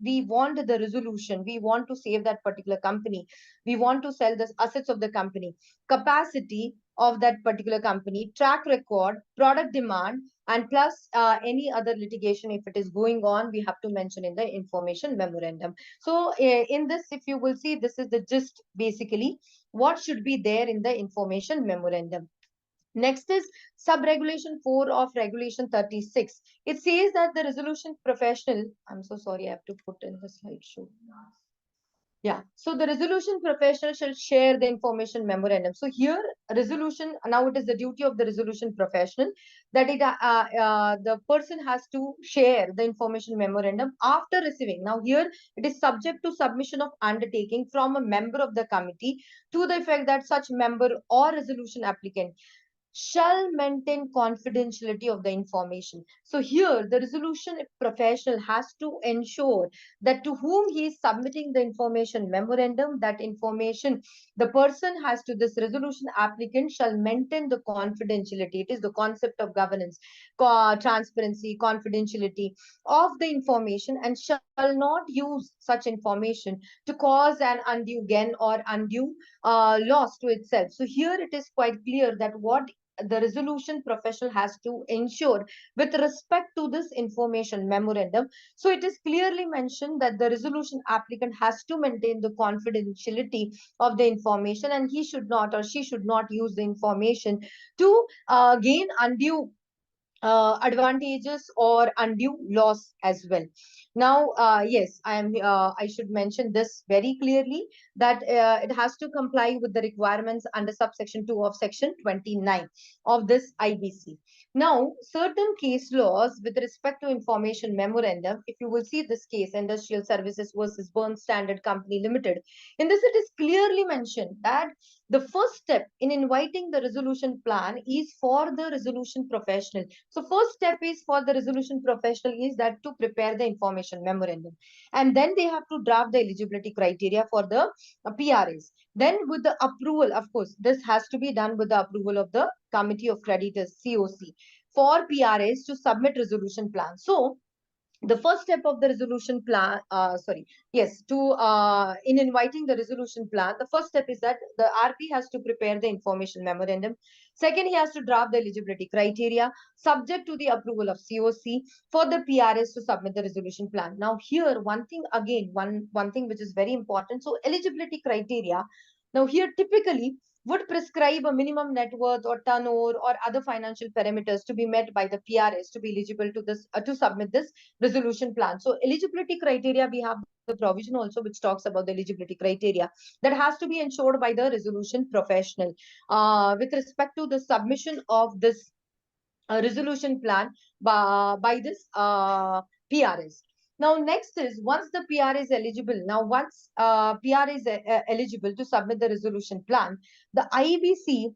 we want the resolution, we want to save that particular company, we want to sell the assets of the company, capacity of that particular company, track record, product demand, and plus any other litigation if it is going on, we have to mention in the information memorandum. So in this, if you will see, this is the gist basically what should be there in the information memorandum. Next is sub-regulation 4 of regulation 36. It says that the resolution professional, I'm so sorry, I have to put in the slideshow. Yeah, so the resolution professional shall share the information memorandum. So here, resolution, now it is the duty of the resolution professional that the person has to share the information memorandum after receiving. Now here, it is subject to submission of undertaking from a member of the committee to the effect that such member or resolution applicant shall maintain confidentiality of the information. So here the resolution professional has to ensure that to whom he is submitting the information memorandum, that information the person has to, this resolution applicant shall maintain the confidentiality. It is the concept of governance, transparency, confidentiality of the information, and shall not use such information to cause an undue gain or undue loss to itself. So here it is quite clear that what the resolution professional has to ensure with respect to this information memorandum. So it is clearly mentioned that the resolution applicant has to maintain the confidentiality of the information, and he should not or she should not use the information to gain undue advantages or undue loss as well. Now, yes, I should mention this very clearly that it has to comply with the requirements under subsection 2 of section 29 of this IBC. Now, certain case laws with respect to information memorandum, if you will see this case, Industrial Services versus Burn Standard Company Limited, in this it is clearly mentioned that the first step in inviting the resolution plan is for the resolution professional. So first step is for the resolution professional is that to prepare the information memorandum. And then they have to draft the eligibility criteria for the PRAs. Then with the approval, of course, this has to be done with the approval of the Committee of Creditors, COC, for PRAs to submit resolution plan. So the first step of the resolution plan, in inviting the resolution plan, the first step is that the RP has to prepare the information memorandum. Second, he has to draft the eligibility criteria subject to the approval of COC for the PRS to submit the resolution plan. Now here, one thing again, one thing which is very important. So eligibility criteria, now here typically would prescribe a minimum net worth or turnover or other financial parameters to be met by the PRS to be eligible to this to submit this resolution plan. So eligibility criteria, we have the provision also which talks about the eligibility criteria that has to be ensured by the resolution professional with respect to the submission of this resolution plan by this PRS. Now, next is once the PR is eligible. Now, once PR is eligible to submit the resolution plan, the IBC,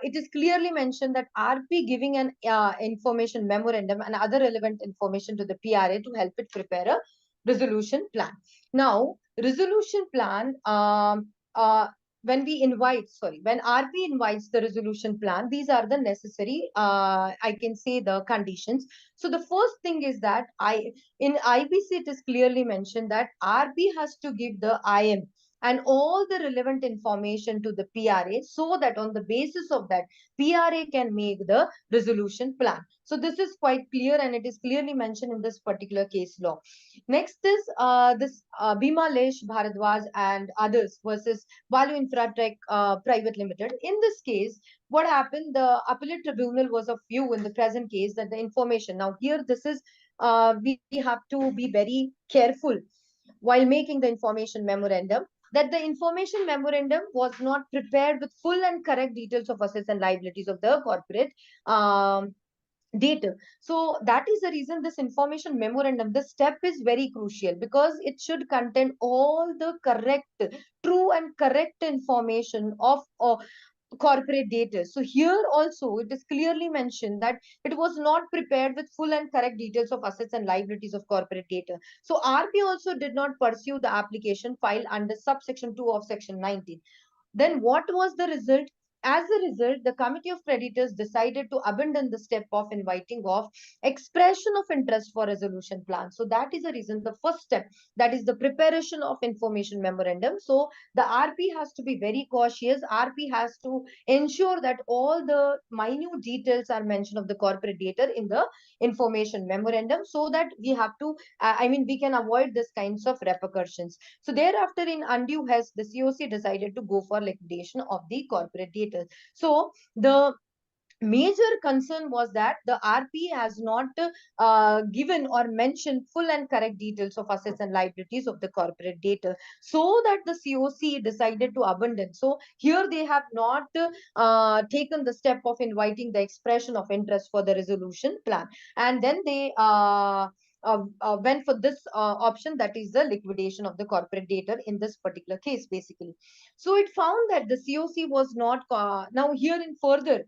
it is clearly mentioned that RP giving an information memorandum and other relevant information to the PRA to help it prepare a resolution plan. Now, resolution plan, when RP invites the resolution plan, these are the necessary, I can say the conditions. So the first thing is that in IBC, it is clearly mentioned that RP has to give the IM and all the relevant information to the PRA so that on the basis of that, PRA can make the resolution plan. So this is quite clear and it is clearly mentioned in this particular case law. Next is this Bhima Lesh, Bharadwaj and others versus Value Infratech Private Limited. In this case, what happened? The appellate tribunal was of view in the present case that the information. Now here, this is we have to be very careful while making the information memorandum that the information memorandum was not prepared with full and correct details of assets and liabilities of the corporate data. So that is the reason this information memorandum, this step is very crucial because it should contain all the correct, true and correct information of corporate data. So here also it is clearly mentioned that it was not prepared with full and correct details of assets and liabilities of corporate data. So RP also did not pursue the application filed under subsection 2 of section 19. Then what was the result? As a result, the committee of creditors decided to abandon the step of inviting of expression of interest for resolution plan. So that is the reason, the first step, that is the preparation of information memorandum. So the RP has to be very cautious. RP has to ensure that all the minute details are mentioned of the corporate data in the information memorandum, so that we have to, we can avoid this kinds of repercussions. So thereafter, in undue haste, the COC decided to go for liquidation of the corporate data. So the major concern was that the RP has not given or mentioned full and correct details of assets and liabilities of the corporate data, so that the COC decided to abandon. So here they have not taken the step of inviting the expression of interest for the resolution plan, and then they went for this option, that is the liquidation of the corporate data in this particular case, basically. So it found that the COC was not, now here in further,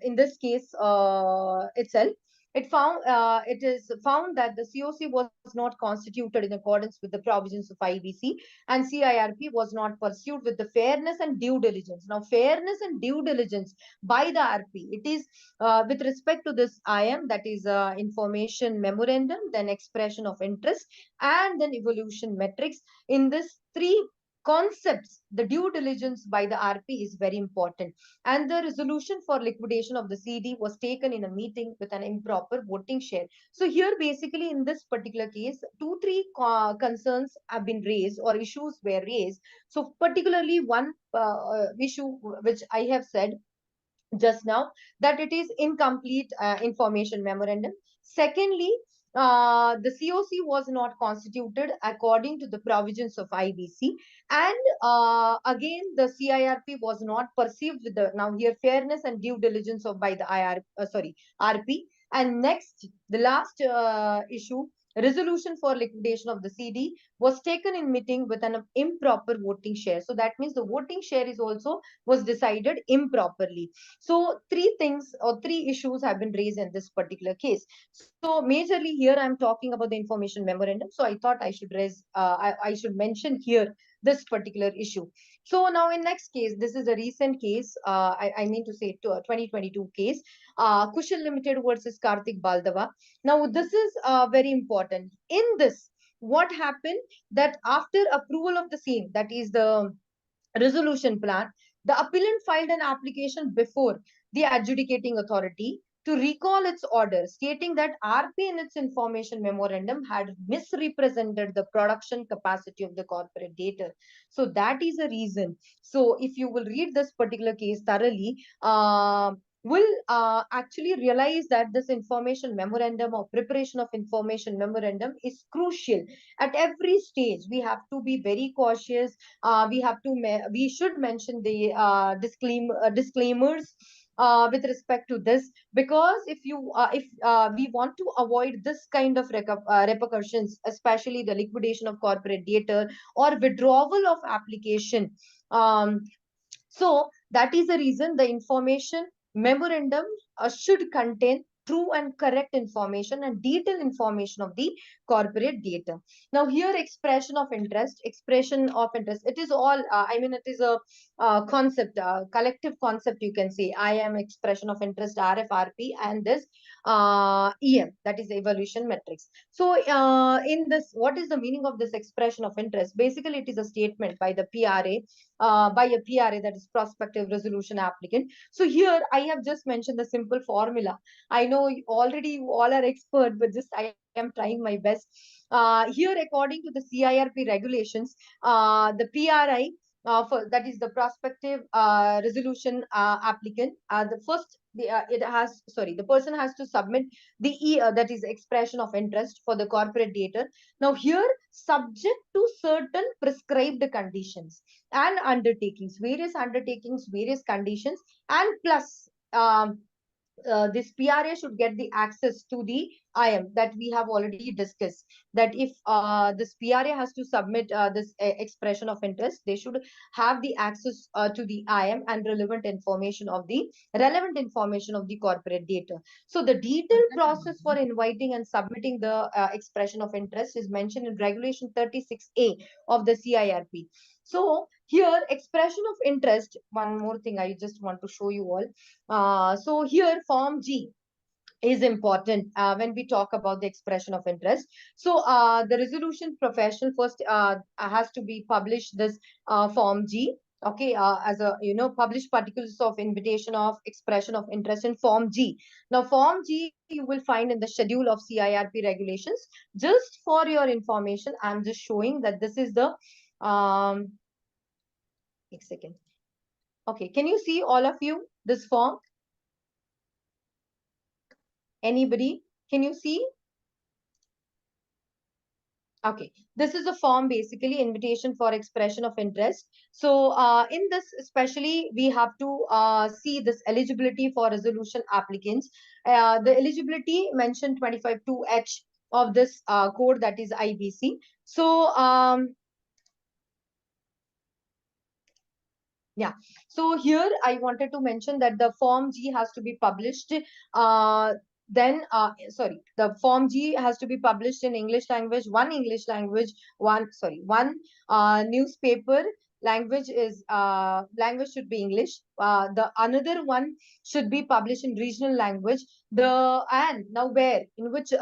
in this case itself, it is found that the COC was not constituted in accordance with the provisions of IBC, and CIRP was not pursued with the fairness and due diligence. Now, fairness and due diligence by the RP, it is with respect to this IM, that is information memorandum, then expression of interest, and then evolution metrics. In this three concepts, the due diligence by the RP is very important. And the resolution for liquidation of the CD was taken in a meeting with an improper voting share. So here, basically, in this particular case, three concerns have been raised, or issues were raised. So particularly one issue which I have said just now, that it is incomplete information memorandum. Secondly, the COC was not constituted according to the provisions of IBC, and again the CIRP was not perceived with the, now here, fairness and due diligence of by the RP. And next, the last issue, resolution for liquidation of the CD was taken in meeting with an improper voting share. So that means the voting share is also was decided improperly. So three things or three issues have been raised in this particular case. So majorly here I'm talking about the information memorandum. So I thought I should raise, I should mention here this particular issue. So now in next case, this is a recent case. I mean to say to a 2022 case, Kushal Limited versus Karthik Baldava. Now this is very important. In this, what happened, that after approval of the same, that is the resolution plan, the appellant filed an application before the adjudicating authority to recall its order, stating that RP in its information memorandum had misrepresented the production capacity of the corporate data. So that is a reason. So if you will read this particular case thoroughly, will actually realize that this information memorandum or preparation of information memorandum is crucial at every stage. We have to be very cautious. We should mention the disclaimers with respect to this, because if we want to avoid this kind of repercussions, especially the liquidation of corporate data or withdrawal of application, so that is the reason the information memorandum should contain true and correct information and detailed information of the corporate data. Now here, expression of interest, it is all, it is a concept, collective concept, you can say. I am expression of interest, RFRP, and this EM, that is evolution metrics. So in this, what is the meaning of this expression of interest? Basically, it is a statement by the PRA, by a PRA, that is prospective resolution applicant. So here I have just mentioned the simple formula. I know already you all are expert, but just I am trying my best. Here, according to the CIRP regulations, the PRI, that is the prospective resolution applicant, the person has to submit the that is expression of interest for the corporate data. Now here, subject to certain prescribed conditions and undertakings, various conditions, and plus this PRA should get the access to the IM that we have already discussed, that if this PRA has to submit this expression of interest, they should have the access to the IM and relevant information of the corporate data. So the detailed process for inviting and submitting the expression of interest is mentioned in Regulation 36A of the CIRP. So here, expression of interest, one more thing I just want to show you all. So here, Form G is important when we talk about the expression of interest. So the resolution professional first has to be published this Form G. Okay, as a published particulars of invitation of expression of interest in Form G. Now, Form G you will find in the schedule of CIRP regulations. Just for your information, I'm just showing that this is the um, a second. Okay, can you see all of you this form? Anybody? Can you see? Okay, this is a form, basically invitation for expression of interest. So in this especially, we have to see this eligibility for resolution applicants. The eligibility mentioned 25(2)(h) of this code, that is IBC. So yeah, so here I wanted to mention that the Form G has to be published. The Form G has to be published in English language, one newspaper language should be English. The another one should be published in regional language. And now in which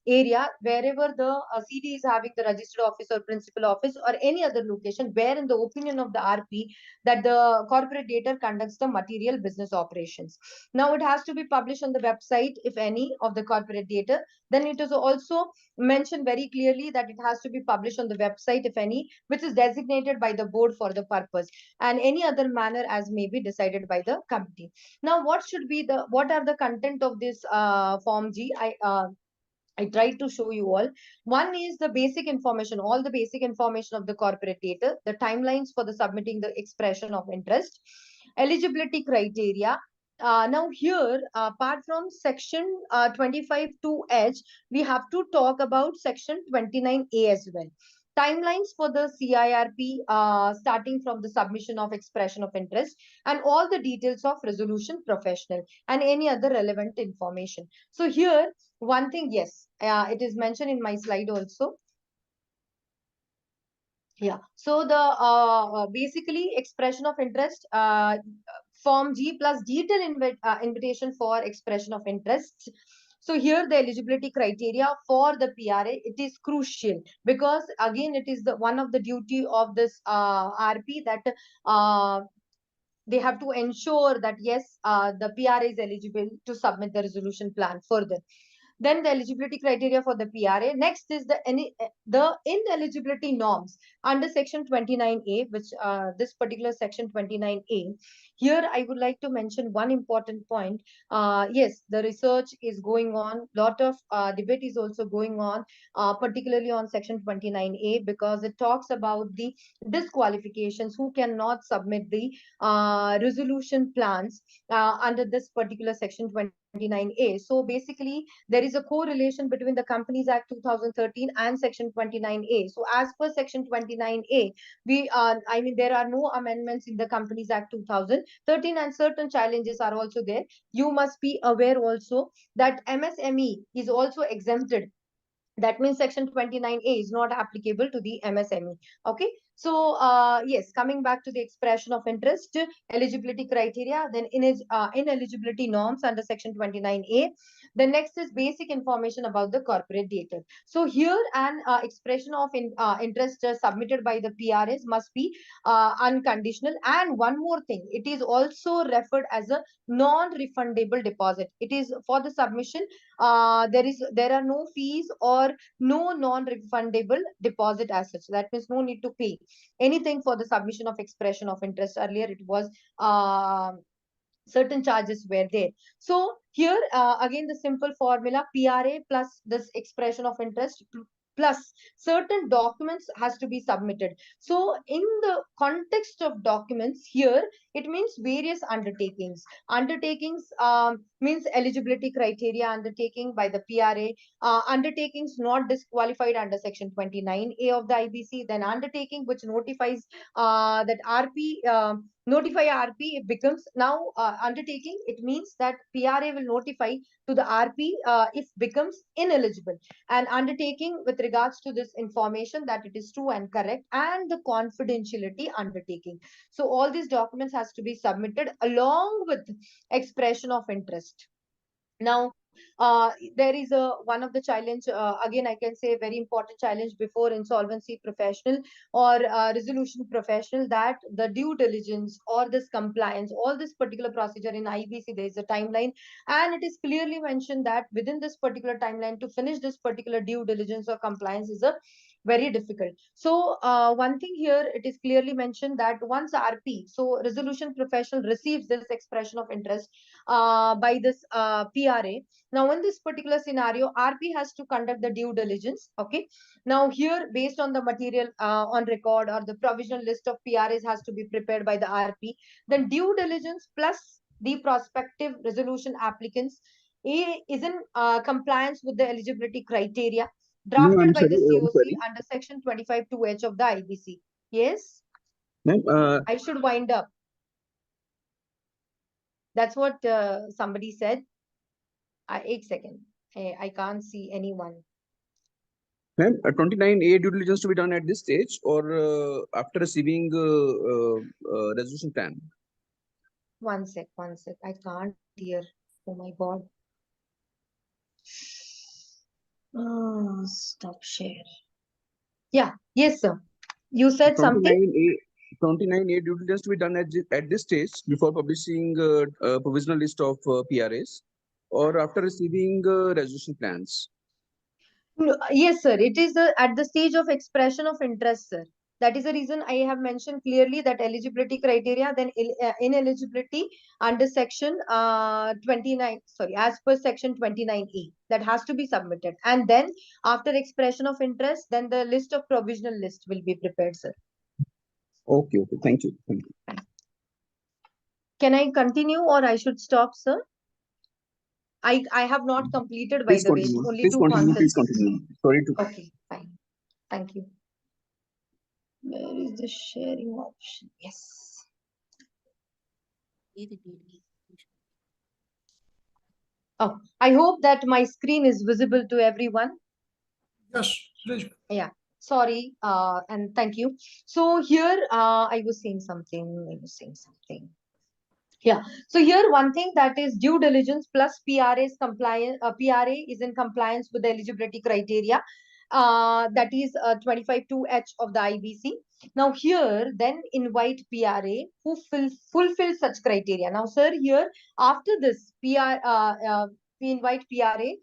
area, wherever the CD is having the registered office or principal office or any other location, where in the opinion of the RP that the corporate data conducts the material business operations. Now it has to be published on the website, if any, of the corporate data. Then it is also mentioned very clearly that it has to be published on the website, if any, which is designated by the board for the purpose, and any other manner as may be decided by the company. Now, what are the content of this Form G? I tried to show you all. One is the basic information, all the basic information of the corporate data, the timelines for the submitting the expression of interest, eligibility criteria. Now here, apart from section 25(2)(h), we have to talk about section 29(a) as well. Timelines for the CIRP starting from the submission of expression of interest, and all the details of resolution professional and any other relevant information. So here, one thing, yes, it is mentioned in my slide also. Yeah, so the basically expression of interest, Form G plus detailed invitation for expression of interest. So here the eligibility criteria for the PRA, it is crucial, because again it is the one of the duty of this RP that they have to ensure that yes, the PRA is eligible to submit the resolution plan further. Then the eligibility criteria for the PRA. Next is the ineligibility norms under section 29A, which this particular section 29A. Here, I would like to mention one important point. Yes, the research is going on. Lot of debate is also going on, particularly on section 29A, because it talks about the disqualifications, who cannot submit the resolution plans under this particular section 29A. So basically, there is a correlation between the Companies Act 2013 and section 29A. So as per section 29A, there are no amendments in the Companies Act 2013, and certain challenges are also there. You must be aware also that MSME is also exempted. That means section 29A is not applicable to the MSME. Okay. So, yes, coming back to the expression of interest, eligibility criteria, then ineligibility norms under section 29A. The next is basic information about the corporate data. So here an expression of interest submitted by the PRS must be unconditional. And one more thing, it is also referred as a non-refundable deposit. It is for the submission, there are no fees or no non-refundable deposit as such. That means no need to pay anything for the submission of expression of interest. Earlier it was certain charges were there. So here again the simple formula, PRA plus this expression of interest plus certain documents has to be submitted. So in the context of documents here, It means various undertakings. Undertakings means eligibility criteria undertaking by the PRA, undertakings not disqualified under section 29A of the IBC, then undertaking which notifies that RP, notify RP, it becomes now undertaking. It means that PRA will notify to the RP if becomes ineligible, and undertaking with regards to this information that it is true and correct, and the confidentiality undertaking. So all these documents has to be submitted along with expression of interest. Now, there is one of the challenge, again, I can say very important challenge before insolvency professional or resolution professional, that the due diligence or this compliance, all this particular procedure in IBC, there is a timeline, and it is clearly mentioned that within this particular timeline to finish this particular due diligence or compliance is a very difficult. So one thing here, it is clearly mentioned that once RP, so resolution professional, receives this expression of interest by this PRA. Now, in this particular scenario, RP has to conduct the due diligence. Okay. Now, here, based on the material on record or the provisional list of PRAs has to be prepared by the RP, then due diligence plus the prospective resolution applicants is in compliance with the eligibility criteria Ma'am, drafted I'm by the sorry, COC under section 25(2)(h) of the IBC. Yes, ma'am, I should wind up. That's what somebody said. 8 seconds. I can't see anyone. ma'am, 29A due diligence to be done at this stage or after receiving resolution plan? One sec. I can't hear. Oh my God. Oh, stop share. Yeah. Yes, sir. You said something? 29A due diligence to be done at this stage before publishing provisional list of PRAs or after receiving resolution plans? No, yes, sir. It is at the stage of expression of interest, sir. That is the reason I have mentioned clearly that eligibility criteria, then ineligibility under section 29, sorry, as per section 29E, that has to be submitted. And then after expression of interest, then the list of provisional list will be prepared, sir. Okay, okay. Thank you. Thank you. Can I continue or I should stop, sir? I have not completed, by Please the way, continue. only Please two continue. concepts. Please continue. Sorry to. Okay, fine. Thank you. Where is the sharing option? Yes. Oh, I hope that my screen is visible to everyone. Yes, please. Yeah. Sorry, and thank you. So here, I was saying something. Yeah. So here, one thing that is due diligence plus PRA's compliance. PRA is in compliance with the eligibility criteria. That is 25(2)(h) of the IBC. Now here, then invite PRA who fulfill such criteria. Now, sir, here after this we invite PRA.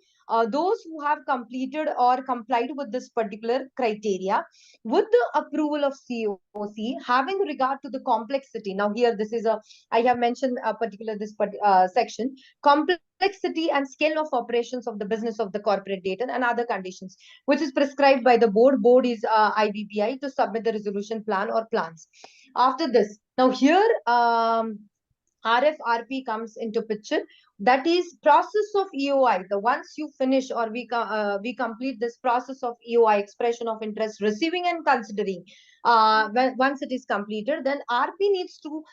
Those who have completed or complied with this particular criteria with the approval of COC, having regard to the complexity. Now here, this is I have mentioned a particular section, complexity and scale of operations of the business of the corporate data and other conditions, which is prescribed by the board. Board is IBBI to submit the resolution plan or plans. After this, now here, RFRP comes into picture. That is process of EOI. The once you finish or we complete this process of EOI, expression of interest, receiving and considering. Once it is completed, then RP needs to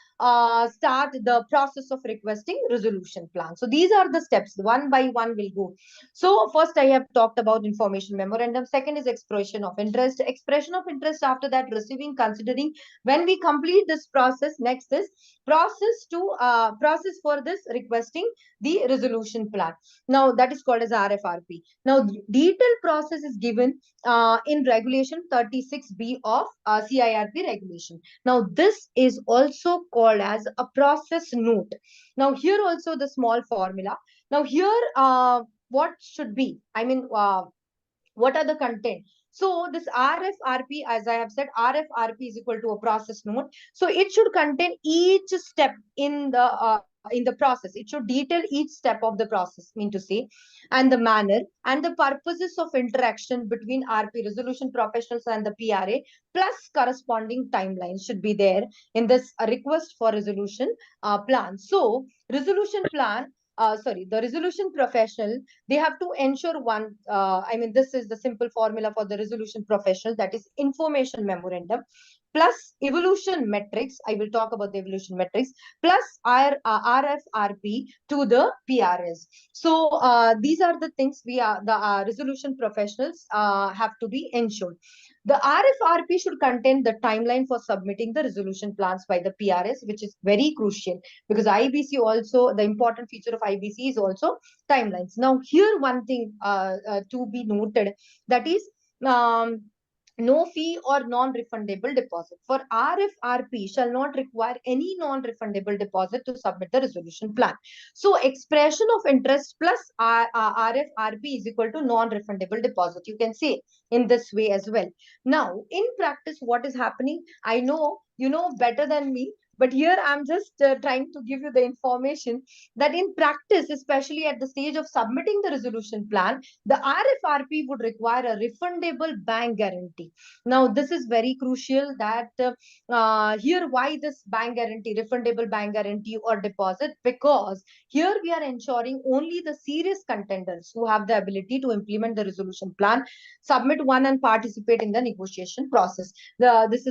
start the process of requesting resolution plan. So these are the steps. One by one will go. So first I have talked about information memorandum. Second is expression of interest. Expression of interest. After that, receiving, considering. When we complete this process, next is process for this requesting the resolution plan. Now that is called as RFRP. Now detailed process is given in regulation 36B of CIRP regulation. Now this is also called as a process note. Now here also the small formula. Now here what should be, I mean what are the content? So this RFRP, as I have said, RFRP is equal to a process note. So it should contain each step in the process. It should detail each step of the process, mean to say, and the manner and the purposes of interaction between RP resolution professionals and the PRA, plus corresponding timelines should be there in this request for resolution plan. So resolution plan, the resolution professional, they have to ensure one, this is the simple formula for the resolution professional, that is information memorandum plus evolution metrics. I will talk about the evolution metrics plus RFRP to the PRS. So these are the things the resolution professionals have to be ensured. The RFRP should contain the timeline for submitting the resolution plans by the PRS, which is very crucial because IBC also, the important feature of IBC is also timelines. Now, here one thing to be noted, that is no fee or non-refundable deposit. For RFRP shall not require any non-refundable deposit to submit the resolution plan. So expression of interest plus RFRP is equal to non-refundable deposit. You can say in this way as well. Now, in practice, what is happening? I know you know better than me, but here I'm just trying to give you the information that in practice, especially at the stage of submitting the resolution plan, the RFRP would require a refundable bank guarantee. Now, this is very crucial that here why this bank guarantee, refundable bank guarantee or deposit, because here we are ensuring only the serious contenders who have the ability to implement the resolution plan, submit one and participate in the negotiation process. This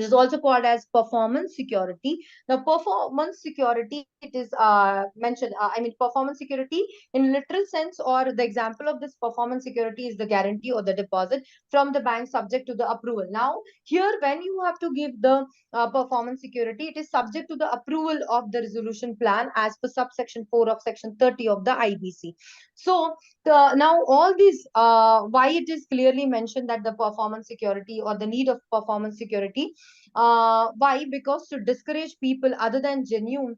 is also called as performance security. The performance security, it is mentioned, performance security in literal sense, or the example of this performance security is the guarantee or the deposit from the bank subject to the approval. Now, here when you have to give the performance security, it is subject to the approval of the resolution plan as per subsection 4 of section 30 of the IBC. So, now all these, why it is clearly mentioned that the performance security or the need of performance security, why? Because to discourage people other than genuine,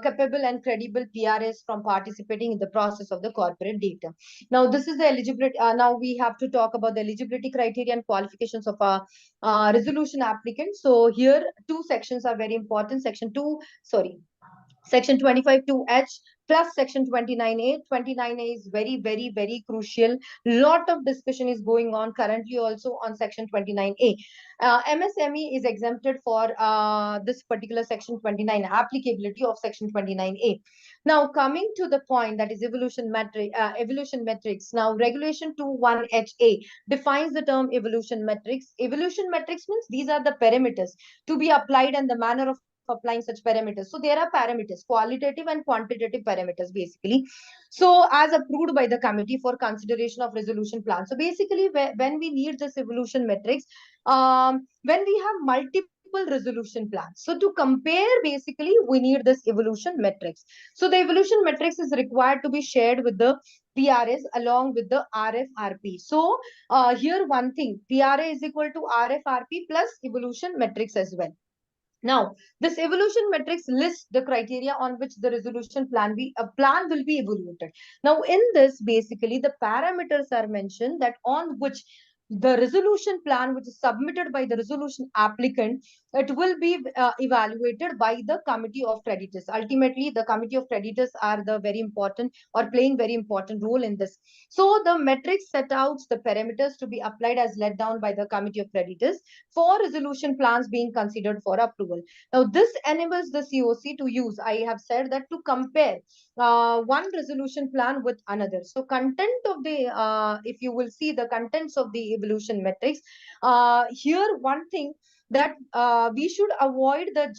capable and credible PRS from participating in the process of the corporate data. Now, this is the eligibility. Now we have to talk about the eligibility criteria and qualifications of a resolution applicant. So here two sections are very important. Section 25(2)(h) plus section 29A. 29A is very, very, very crucial. Lot of discussion is going on currently also on section 29A. MSME is exempted for this particular section 29, applicability of section 29A. Now, coming to the point, that is evolution metrics. Now, regulation 21HA defines the term evolution metrics. Evolution metrics means these are the parameters to be applied and the manner of applying such parameters. So there are parameters, qualitative and quantitative parameters basically. So as approved by the committee for consideration of resolution plan. So basically when we need this evolution metrics, when we have multiple resolution plans. So to compare, basically, we need this evolution metrics. So the evolution metrics is required to be shared with the PRS along with the RFRP. So here one thing, PRA is equal to RFRP plus evolution metrics as well. Now, this evolution metrics lists the criteria on which the resolution plan will be evaluated. Now, in this, basically, the parameters are mentioned that on which the resolution plan, which is submitted by the resolution applicant, it will be evaluated by the committee of creditors. Ultimately, the committee of creditors are the very important or playing very important role in this. So the metrics set out the parameters to be applied as laid down by the committee of creditors for resolution plans being considered for approval. Now, this enables the COC to use, I have said that, to compare one resolution plan with another. So content of the, if you will see the contents of the evolution metrics, here one thing that we should avoid the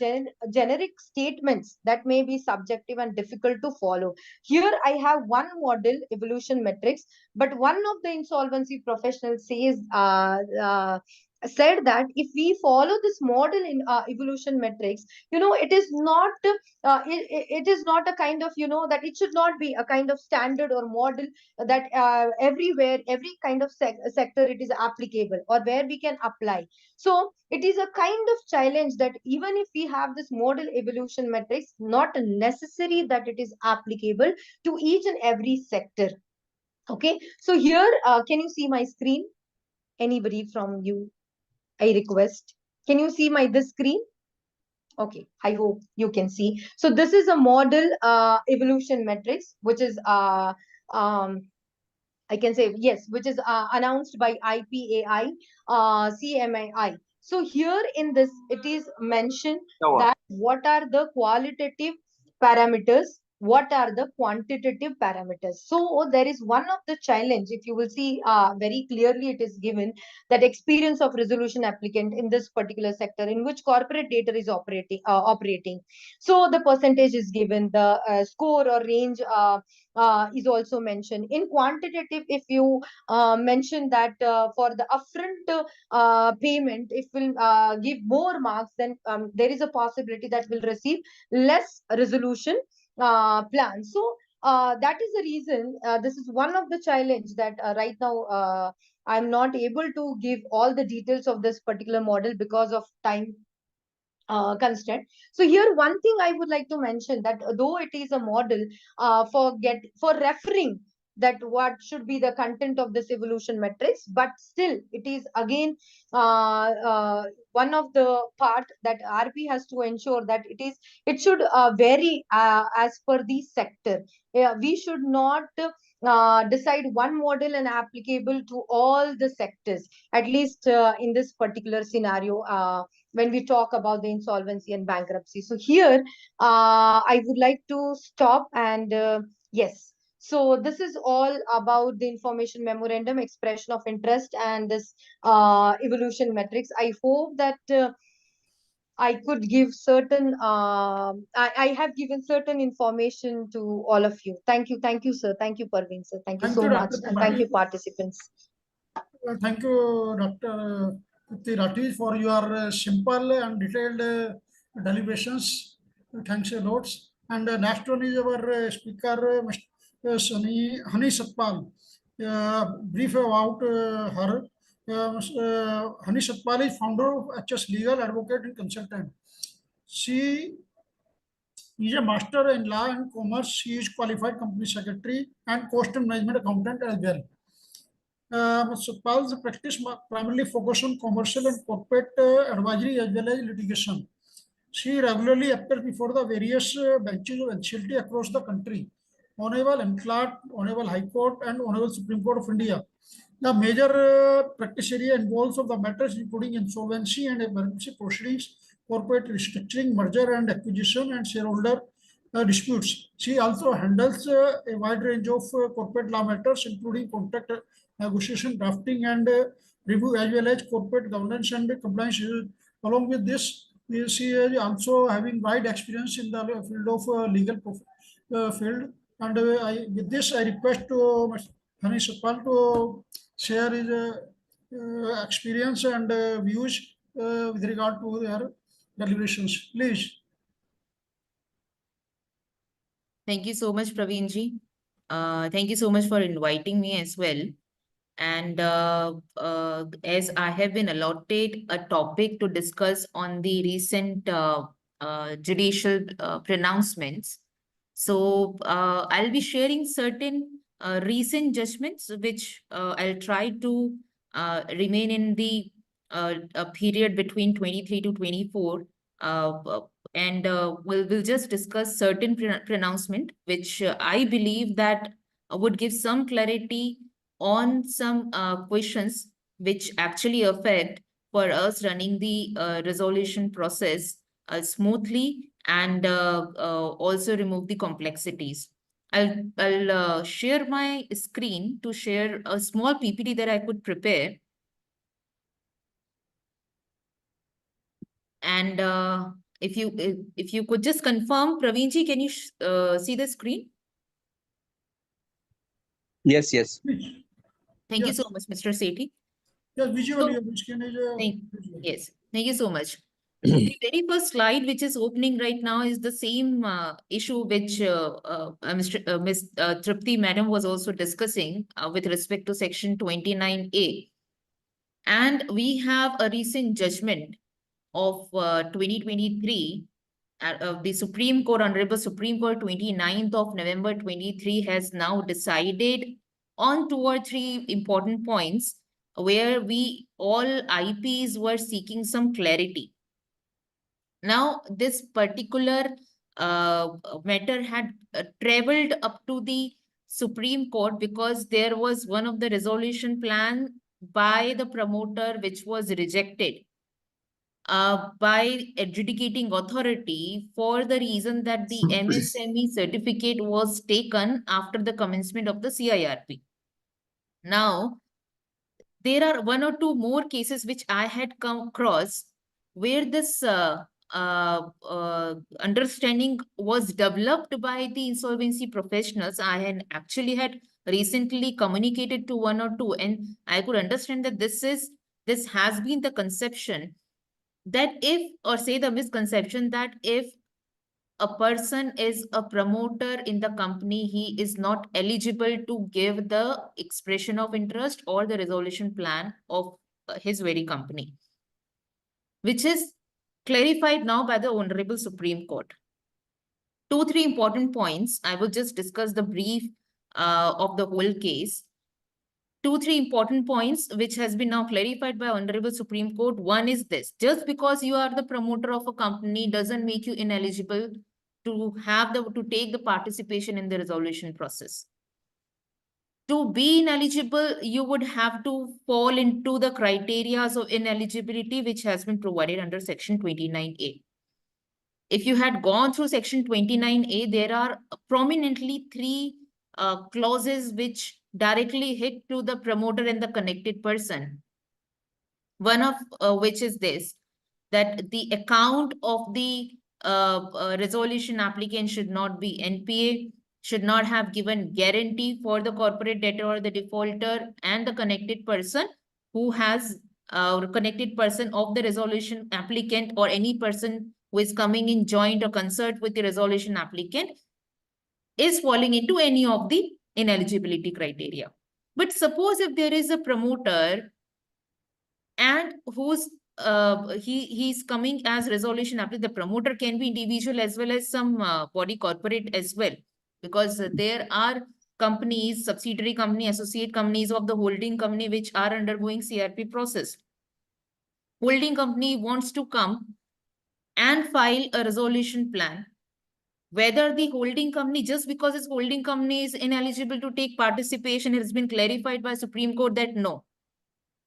generic statements that may be subjective and difficult to follow. Here I have one model evolution metrics, but one of the insolvency professionals said that if we follow this model in evolution metrics, it is not it is not a kind of, that it should not be a kind of standard or model that everywhere, every kind of sector it is applicable or where we can apply. So it is a kind of challenge that even if we have this model evolution metrics, not necessary that it is applicable to each and every sector. Okay, so here, can you see my screen? Anybody from you? I request. Can you see this screen? Okay, I hope you can see. So this is a model evolution matrix, which is I can say, yes, which is announced by IPAI, CMAI. So here in this, it is mentioned that what are the qualitative parameters, what are the quantitative parameters. So there is one of the challenge, if you will see very clearly, it is given that experience of resolution applicant in this particular sector in which corporate data is operating. So the percentage is given, the score or range is also mentioned. In quantitative, if you mention that for the upfront payment, if will give more marks, then there is a possibility that will receive less resolution plan. So that is the reason this is one of the challenge that right now I'm not able to give all the details of this particular model because of time constraint. So here one thing I would like to mention, that though it is a model for referring that what should be the content of this evolution matrix, but still it is again one of the part that RP has to ensure that it should vary as per the sector. We should not decide one model and applicable to all the sectors, at least in this particular scenario. When we talk about the insolvency and bankruptcy. So here, I would like to stop and yes. So this is all about the information memorandum, expression of interest, and this evolution metrics. I hope that I could give certain, I have given certain information to all of you. Thank you, sir. Thank you, Parveen, sir. Thank you Thank so you, much. Dr. And thank you, Tripathi. participants. Thank you, Dr. Tripathi, for your simple and detailed deliberations. Thanks a lot. And next one is our speaker, Mr. Hani Satpal. Brief about her. Hani Satpal is founder of HS Legal, advocate and consultant. She is a master in law and commerce. She is qualified company secretary and cost and management accountant as well. Satpal's practice primarily focus on commercial and corporate advisory as well as litigation. She regularly appears before the various benches of NCLT across the country, Honorable NCLAT, Honorable High Court, and Honorable Supreme Court of India. The major practice area involves of the matters including insolvency and bankruptcy proceedings, corporate restructuring, merger and acquisition, and shareholder disputes. She also handles a wide range of corporate law matters, including contract negotiation, drafting, and review, as well as corporate governance and compliance. Along with this, she is also having wide experience in the field of legal field. And with this, I request to Mr. Hani Satpal to share his experience and views with regard to their deliberations. Please. Thank you so much, Praveenji. Thank you so much for inviting me as well. And as I have been allotted a topic to discuss on the recent judicial pronouncements, so I'll be sharing certain recent judgments, which I'll try to remain in the period between 23 to 24. And we'll just discuss certain pronouncement, which I believe that would give some clarity on some questions which actually affect for us running the resolution process smoothly, and also remove the complexities. I'll share my screen to share a small PPT that I could prepare. And if you could just confirm, Praveenji, can you see the screen? Yes, yes. Thank you so much, Mr. Sethi. Yes, visually, Yes, thank you so much. The very first slide, which is opening right now, is the same issue which Ms. Tripti Madam was also discussing with respect to Section 29A. And we have a recent judgment of 2023 of the Supreme Court, Honorable Supreme Court, 29th of November 23, has now decided on 2 or 3 important points where we all IPs were seeking some clarity. Now, this particular matter had traveled up to the Supreme Court because there was one of the resolution plan by the promoter which was rejected by adjudicating authority for the reason that the MSME certificate was taken after the commencement of the CIRP. Now, there are 1 or 2 more cases which I had come across where this understanding was developed by the insolvency professionals. I had recently communicated to 1 or 2, and I could understand that this has been the conception that if, or say the misconception that if a person is a promoter in the company, he is not eligible to give the expression of interest or the resolution plan of his very company, which is clarified now by the Honorable Supreme Court. 2, 3 important points. I will just discuss the brief of the whole case. 2, 3 important points which has been now clarified by Honorable Supreme Court. One is this: just because you are the promoter of a company doesn't make you ineligible to take the participation in the resolution process. To be ineligible, you would have to fall into the criteria of ineligibility which has been provided under Section 29A. If you had gone through Section 29A, there are prominently 3 clauses which directly hit to the promoter and the connected person. One of which is this, that the account of the resolution applicant should not be NPA, should not have given guarantee for the corporate debtor or the defaulter, and the connected person who has connected person of the resolution applicant or any person who is coming in joint or concert with the resolution applicant is falling into any of the ineligibility criteria. But suppose if there is a promoter and who's he's coming as resolution applicant, the promoter can be individual as well as some body corporate as well, because there are companies, subsidiary company, associate companies of the holding company which are undergoing CRP process. Holding company wants to come and file a resolution plan. Whether the holding company, just because its holding company is ineligible to take participation, it has been clarified by Supreme Court that no,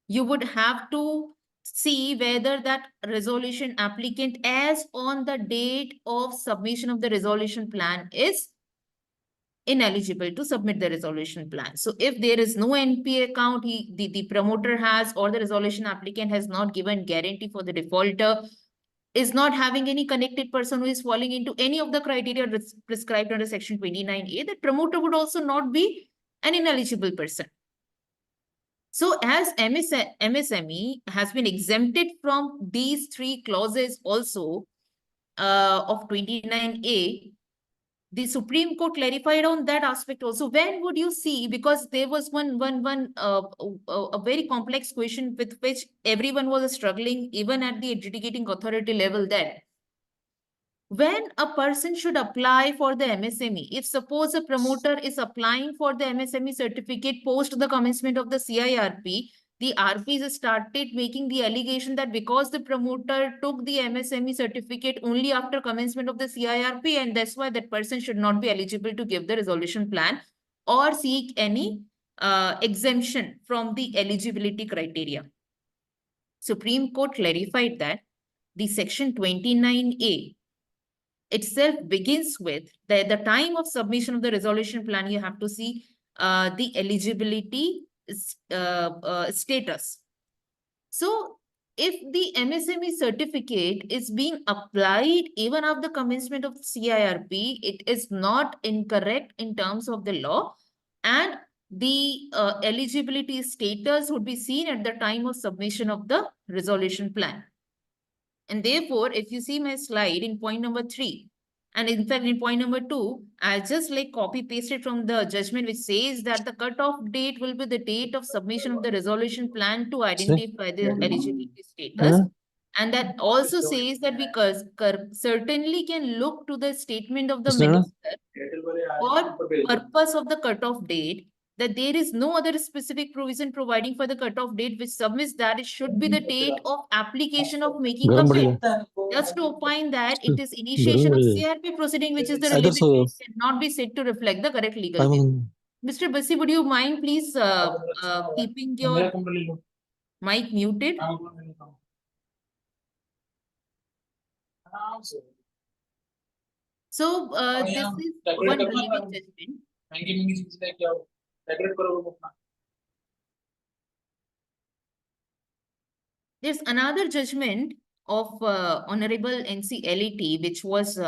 you would have to see whether that resolution applicant as on the date of submission of the resolution plan is ineligible to submit the resolution plan. So if there is no NPA account, the promoter has, or the resolution applicant has not given guarantee for the defaulter, is not having any connected person who is falling into any of the criteria prescribed under Section 29A, the promoter would also not be an ineligible person. So as MSME has been exempted from these 3 clauses also of 29A, the Supreme Court clarified on that aspect also. When would you see, because there was a very complex question with which everyone was struggling even at the adjudicating authority level then. When a person should apply for the MSME, if suppose a promoter is applying for the MSME certificate post the commencement of the CIRP, the RPs started making the allegation that because the promoter took the MSME certificate only after commencement of the CIRP, and that's why that person should not be eligible to give the resolution plan or seek any exemption from the eligibility criteria. Supreme Court clarified that the Section 29A itself begins with the time of submission of the resolution plan. You have to see the eligibility status. So if the MSME certificate is being applied even after the commencement of CIRP, it is not incorrect in terms of the law, and the eligibility status would be seen at the time of submission of the resolution plan. And therefore, if you see my slide in point number 3, and in fact in point number 2, I just like copy pasted from the judgment which says that the cutoff date will be the date of submission of the resolution plan to identify the eligibility status. And that also says that we certainly can look to the statement of the minister for purpose of the cutoff date that there is no other specific provision providing for the cutoff date which submits that it should be the date of application of making a bid. Just to opine that it is initiation of CRP proceeding which is the relevant date cannot be said to reflect the correct legal date. Mr. Bassi, would you mind please keeping your mic muted? So this is one relevant judgment. There's another judgment of Honorable NCLAT, which was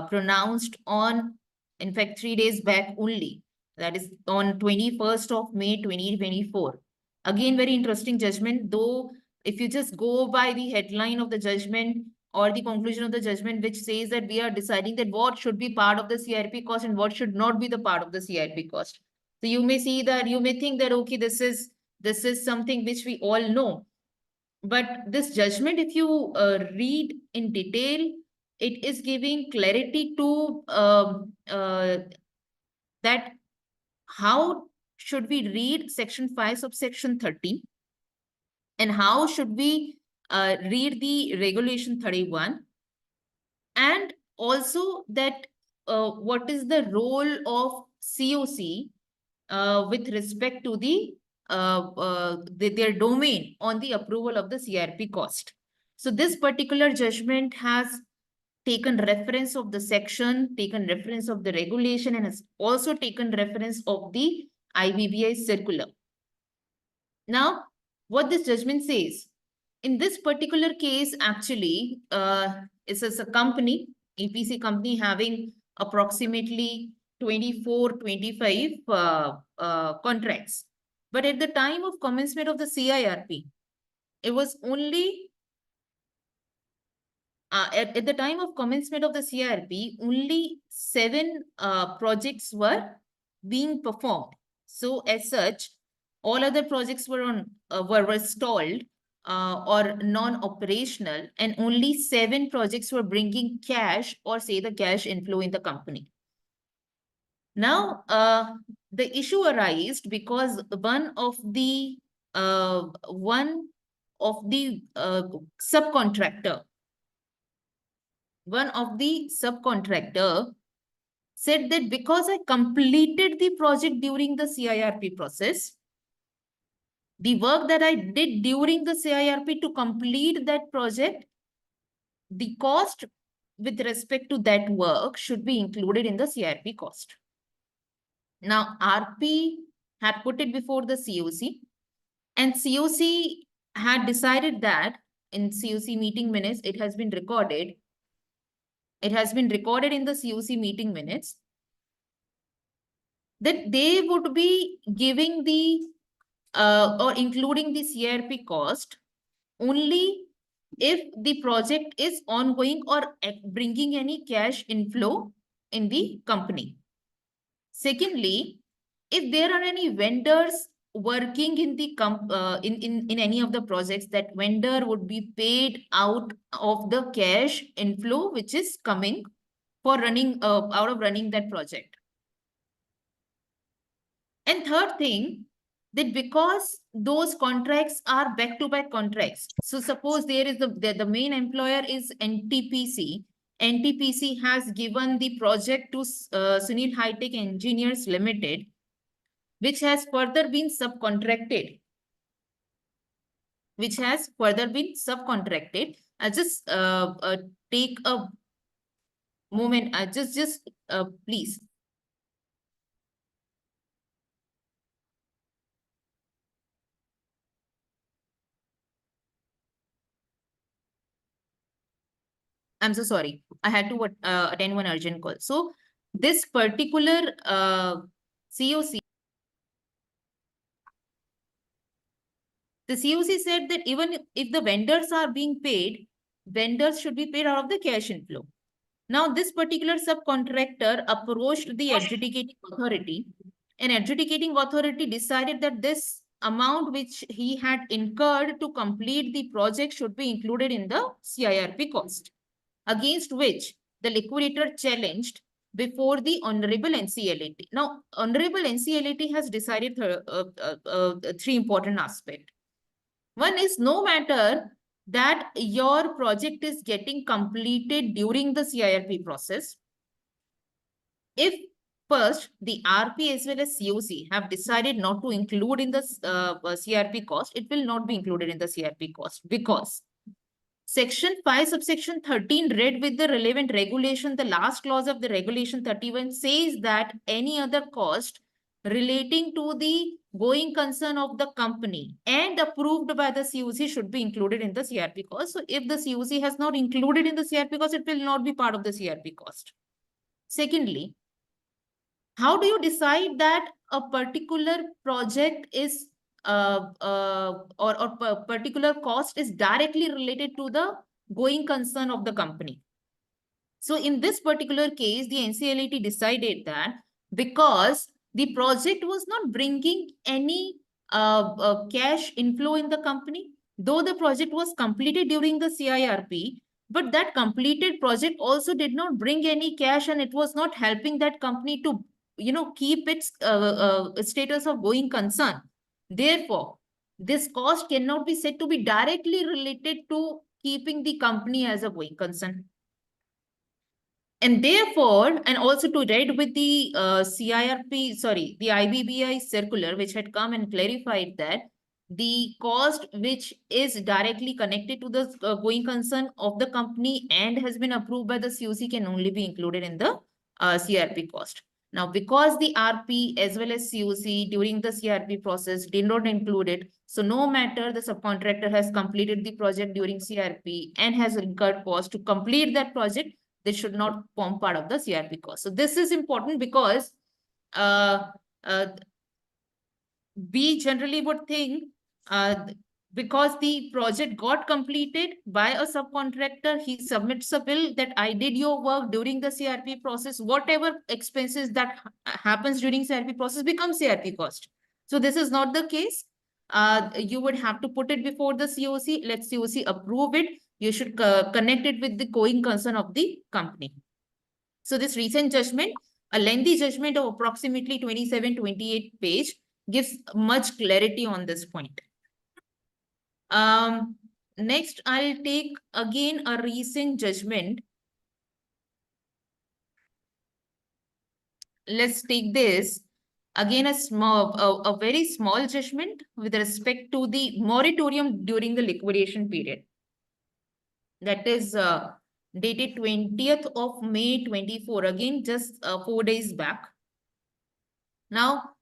pronounced on, in fact, 3 days back only. That is on 21st of May 2024. Again, very interesting judgment, though if you just go by the headline of the judgment or the conclusion of the judgment, which says that we are deciding that what should be part of the CRP cost and what should not be the part of the CRP cost. So you may see that, you may think that, okay, this is something which we all know. But this judgment, if you read in detail, it is giving clarity to that how should we read section 5 subsection 13 and how should we read the regulation 31, and also that what is the role of COC with respect to their domain on the approval of the CRP cost. So this particular judgment has taken reference of the section, taken reference of the regulation, and has also taken reference of the IBBI circular. Now, what this judgment says, in this particular case, actually, it's a company, EPC company having approximately 24, 25 contracts. But at the time of commencement of the CIRP, it was only, at the time of commencement of the CIRP, only 7 projects were being performed. So as such, all other projects were stalled or non-operational, and only 7 projects were bringing cash or say the cash inflow in the company. Now, the issue arose because one of the subcontractor said that because I completed the project during the CIRP process, the work that I did during the CIRP to complete that project, the cost with respect to that work should be included in the CIRP cost. Now, RP had put it before the COC, and COC had decided that in COC meeting minutes, it has been recorded. It has been recorded in the COC meeting minutes that they would be giving the or including the CIRP cost only if the project is ongoing or bringing any cash inflow in the company. Secondly, if there are any vendors working in the in any of the projects, that vendor would be paid out of the cash inflow which is coming for running out of running that project. And third thing, that because those contracts are back-to-back contracts. So suppose there is the main employer is NTPC. NTPC has given the project to Sunil High-Tech Engineers Limited, which has further been subcontracted. I'll just take a moment. Please. I'm so sorry. I had to attend one urgent call. So this particular COC, the COC said that even if the vendors are being paid, vendors should be paid out of the cash inflow. Now, this particular subcontractor approached the adjudicating authority, and adjudicating authority decided that this amount which he had incurred to complete the project should be included in the CIRP cost, against which the liquidator challenged before the Honorable NCLAT. Now, Honorable NCLAT has decided three important aspects. One is, no matter that your project is getting completed during the CIRP process, if first the RP as well as COC have decided not to include in the CRP cost, it will not be included in the CRP cost, because Section 5, subsection 13, read with the relevant regulation, the last clause of the regulation 31 says that any other cost relating to the going concern of the company and approved by the COC should be included in the CRP cost. So if the COC has not included in the CRP cost, it will not be part of the CRP cost. Secondly, how do you decide that a particular project is or particular cost is directly related to the going concern of the company? So in this particular case, the NCLAT decided that because the project was not bringing any cash inflow in the company, though the project was completed during the CIRP, but that completed project also did not bring any cash, and it was not helping that company to keep its status of going concern. Therefore, this cost cannot be said to be directly related to keeping the company as a going concern. And therefore, and also to read with the the IBBI circular, which had come and clarified that the cost which is directly connected to the going concern of the company and has been approved by the COC can only be included in the CRP cost. Now, because the RP as well as COC during the CRP process did not include it, so no matter the subcontractor has completed the project during CRP and has incurred cost to complete that project, they should not form part of the CRP cost. So this is important because we generally would think because the project got completed by a subcontractor, he submits a bill that I did your work during the CRP process. Whatever expenses that happens during CRP process becomes CRP cost. So this is not the case. You would have to put it before the COC. Let COC approve it. You should connect it with the going concern of the company. So this recent judgment, a lengthy judgment of approximately 27-28 page, gives much clarity on this point. Next, I'll take again a recent judgment. Let's take this. Again, a very small judgment with respect to the moratorium during the liquidation period. That is dated 20th of May 24, again, just 4 days back. Now,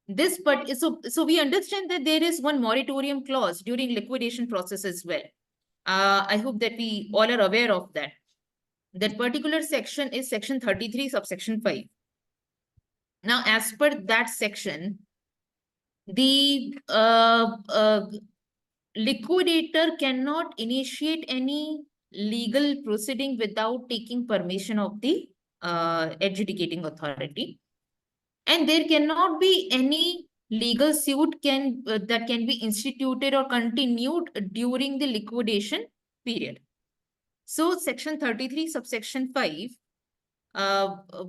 this but so we understand that there is one moratorium clause during liquidation process as well. I hope that we all are aware of that. That particular section is section 33, subsection 5. Now, as per that section, the liquidator cannot initiate any legal proceeding without taking permission of the adjudicating authority. And there cannot be any legal suit that can be instituted or continued during the liquidation period. So section 33, subsection 5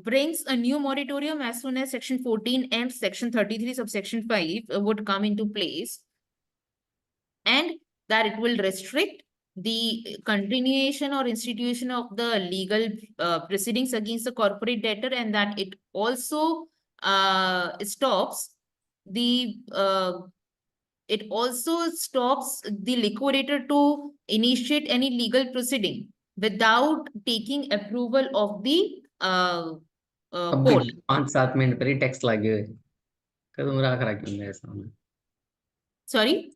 brings a new moratorium as soon as section 14 and section 33, subsection 5 would come into place, and that it will restrict the continuation or institution of the legal proceedings against the corporate debtor, and that it also stops the liquidator to initiate any legal proceeding without taking approval of the court. 5-7 minute पर ही text लगे हुए कदम रख रखे हैं सामने. Sorry?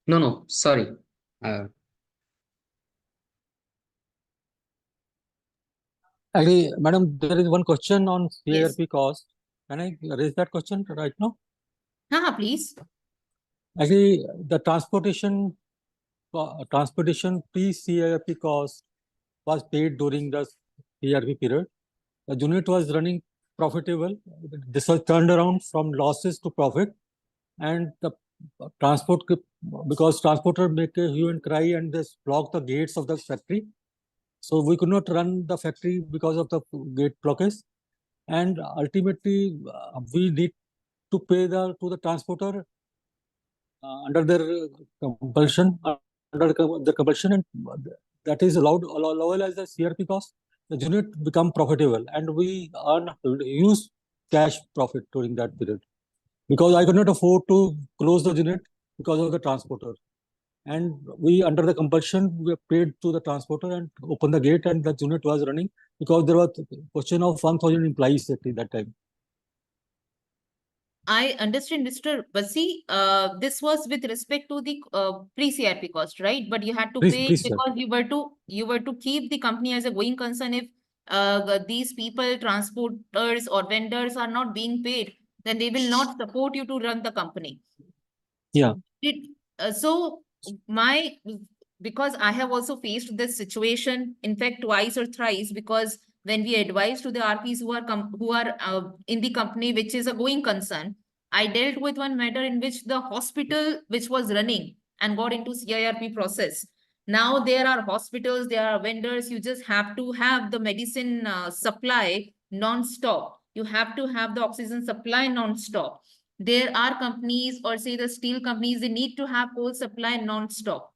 No, sorry. Actually, madam, there is one question on CIRP Yes. cost. Can I raise that question right now? Please. Actually, the transportation pre-CIRP cost was paid during the CIRP period. The unit was running profitable. This was turned around from losses to profit, and the because transporter make a hue and cry and just block the gates of the factory. So we could not run the factory because of the gate blockage, and ultimately we need to pay to the transporter under their compulsion, the compulsion, and that is allowed as the CRP cost. The unit become profitable, and we earn huge cash profit during that period, because I could not afford to close the unit because of the transporter. And we, under the compulsion, we paid to the transporter and opened the gate, and the unit was running, because there was a question of 1,000 employees at that time. I understand, Mr. Basi. This was with respect to the pre-CRP cost, right? But you had to pay because you were to keep the company as a going concern. If these people, transporters or vendors, are not being paid, then they will not support you to run the company. Yeah. Because I have also faced this situation, in fact, twice or thrice, because when we advise to the RPs who are in the company, which is a going concern, I dealt with one matter in which the hospital which was running and got into CIRP process. Now there are hospitals, there are vendors, you just have to have the medicine supply non-stop. You have to have the oxygen supply non-stop. There are companies, or say the steel companies, they need to have coal supply non-stop.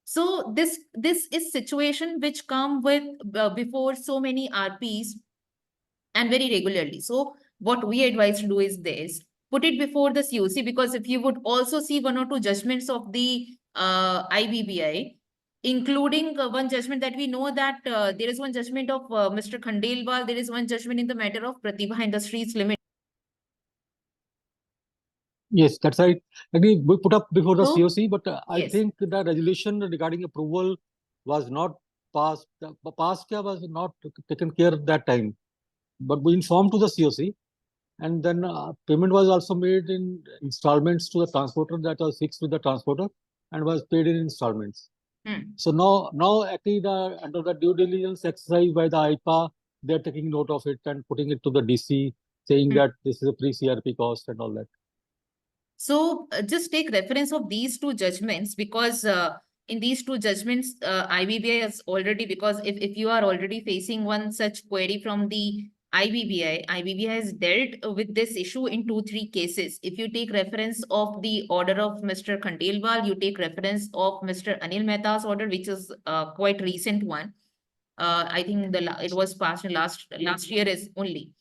So this is situation which come with before so many RPs and very regularly. So what we advise to do is this: put it before the COC, because if you would also see one or two judgments of the IBBI, including one judgment that we know, that there is one judgment of Mr. Khandelwal, there is one judgment in the matter of Pratibha Industries Limited. Yes, that's right. Again, we put up before the So, COC, but I yes. think the resolution regarding approval was not passed. Was not taken care of that time. But we informed to the COC, and then payment was also made in installments to the transporter, that was fixed with the transporter and was paid in installments. So now actually under the due diligence exercise by the IPA, they are taking note of it and putting it to the DC, saying that this is a pre-CRP cost and all that. So just take reference of these two judgments, because in these two judgments, IBBI has already, because if you are already facing one such query from the IBBI has dealt with this issue in 2-3 cases. If you take reference of the order of Mr. Khandelwal, you take reference of Mr. Anil Mehta's order, which is quite recent one. I think it was passed in last year is only.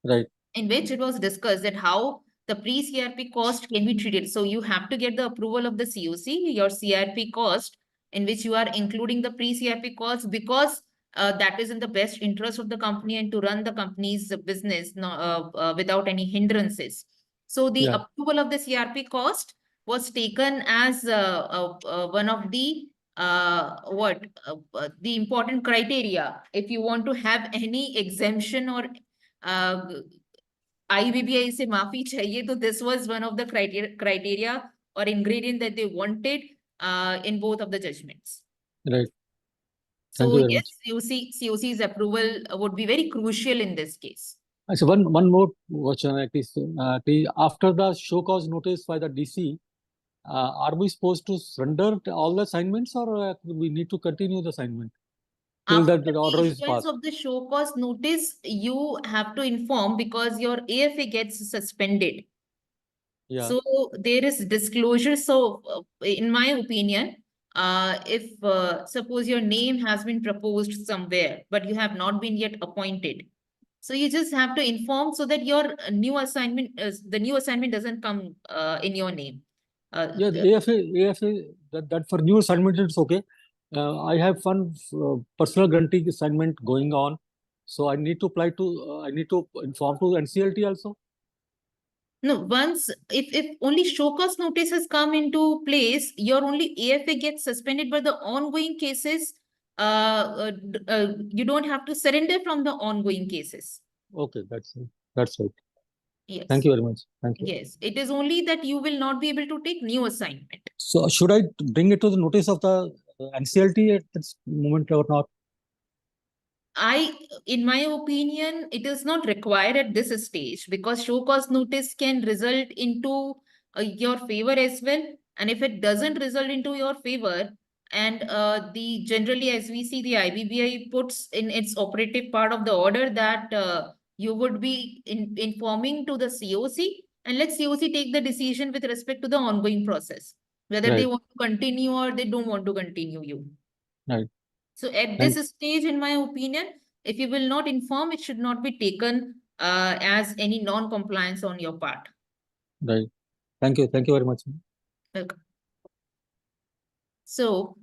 Right. In which it was discussed that how the pre-CRP cost can be treated. So you have to get the approval of the COC, your CRP cost, in which you are including the pre-CRP cost, because that is in the best interest of the company and to run the company's business without any hindrances. So the approval of the CRP cost was taken as one of the the important criteria if you want to have any exemption or IBBI से माफी चाहिए, तो this was one of the criteria or ingredient that they wanted in both of the judgments. Right. So yes, COC's approval would be very crucial in this case. So one more question, at least. After the show cause notice by the DC, are we supposed to surrender all the assignments, or we need to continue the assignment till After the order is issuance passed? of the show cause notice, you have to inform, because your AFA gets suspended. Yeah. So there is disclosure. So in my opinion, if suppose your name has been proposed somewhere, but you have not been yet appointed, so you just have to inform so that your new assignment, the new assignment doesn't come in your name. Yeah, the AFA that for new assignment it's okay. I have one personal guarantee assignment going on, so I need to apply to. I need to inform to NCLT also. No, once if only show cause notice has come into place, your only AFA gets suspended, but the ongoing cases, you don't have to surrender from the ongoing cases. Okay, that's right. Yes. Thank you very much. Thank you. Yes, it is only that you will not be able to take new assignment. So should I bring it to the notice of the NCLT at this moment or not? In my opinion, it is not required at this stage, because show cause notice can result into your favor as well. And if it doesn't result into your favor, And the generally, as we see, the IBBI puts in its operative part of the order that you would be informing to the COC, and let COC take the decision with respect to the ongoing process, whether they Right. want to continue or they don't want to continue you. Right. So at this stage, in my opinion, if you will not inform, it should not be taken as any non-compliance on your part. Right. Thank you. Thank you very much. Welcome. So,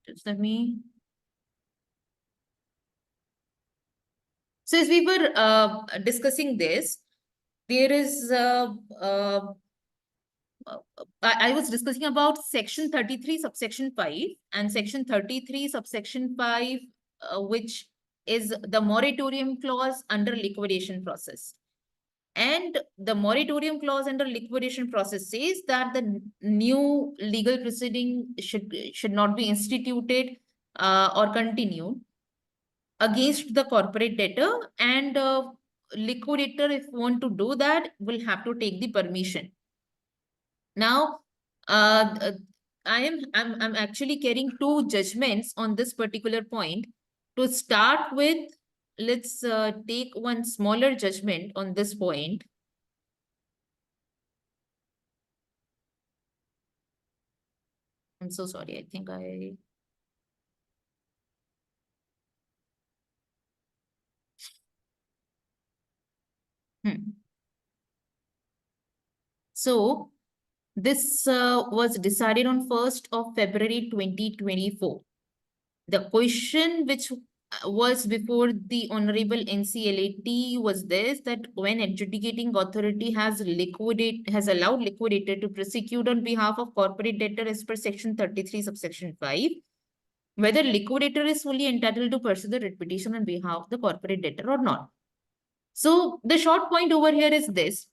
just let me. So as we were discussing this, there is I was discussing about section 33 subsection 5 and section 33 subsection 5, which is the moratorium clause under liquidation process. And the moratorium clause under liquidation process says that the new legal proceeding should not be instituted or continued against the corporate debtor, and liquidator, if want to do that, will have to take the permission. Now, I'm actually carrying two judgments on this particular point. To start with, let's take one smaller judgment on this point. I'm so sorry. I think I. So this was decided on 1st of February 2024. The question which was before the Honorable NCLAT was this, that when adjudicating authority has allowed liquidator to prosecute on behalf of corporate debtor as per section 33 subsection 5, whether liquidator is fully entitled to pursue the writ petition on behalf of the corporate debtor or not. So the short point over here is this,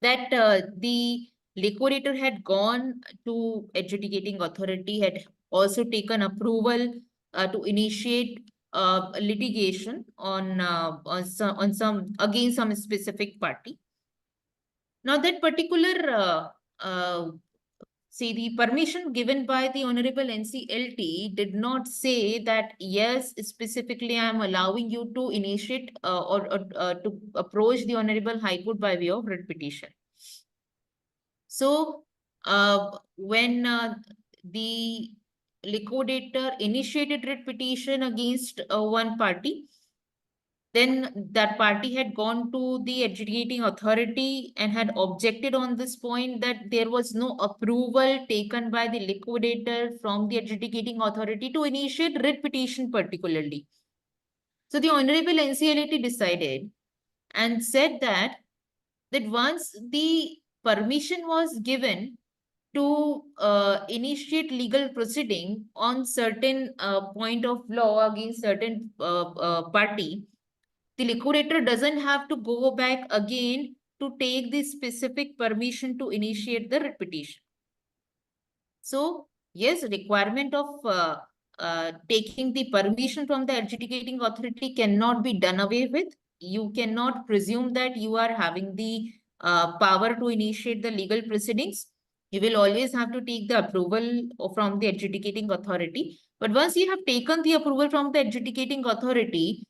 that the liquidator had gone to adjudicating authority, had also taken approval to initiate litigation on some against some specific party. Now that particular see, the permission given by the Honorable NCLT did not say that, yes, specifically I am allowing you to initiate or to approach the Honorable High Court by way of writ petition. So when the liquidator initiated writ petition against one party, then that party had gone to the adjudicating authority and had objected on this point, that there was no approval taken by the liquidator from the adjudicating authority to initiate writ petition particularly. So the Honorable NCLAT decided and said that once the permission was given to initiate legal proceeding on certain point of law against certain party, the liquidator doesn't have to go back again to take the specific permission to initiate the writ petition. So yes, requirement of taking the permission from the adjudicating authority cannot be done away with. You cannot presume that you are having the power to initiate the legal proceedings. You will always have to take the approval from the adjudicating authority. But once you have taken the approval from the adjudicating authority,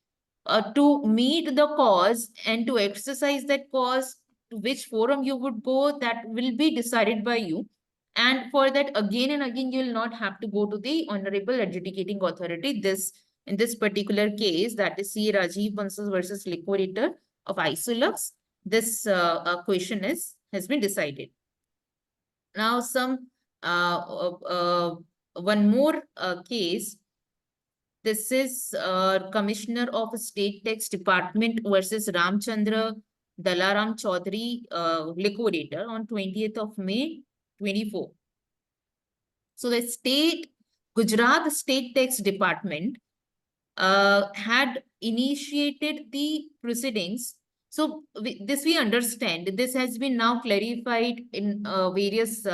to meet the cause and to exercise that cause, to which forum you would go, that will be decided by you. And for that, again and again, you will not have to go to the Honorable Adjudicating Authority. In this particular case, that is C. Rajiv Bansal versus Liquidator of Isolux, this question has been decided. Now, one more case. This is Commissioner of State Tax Department versus Ramchandra Dalaram Chaudhary, liquidator, on 20th of May 24. So the Gujarat State Tax Department had initiated the proceedings. So this we understand. This has been now clarified in various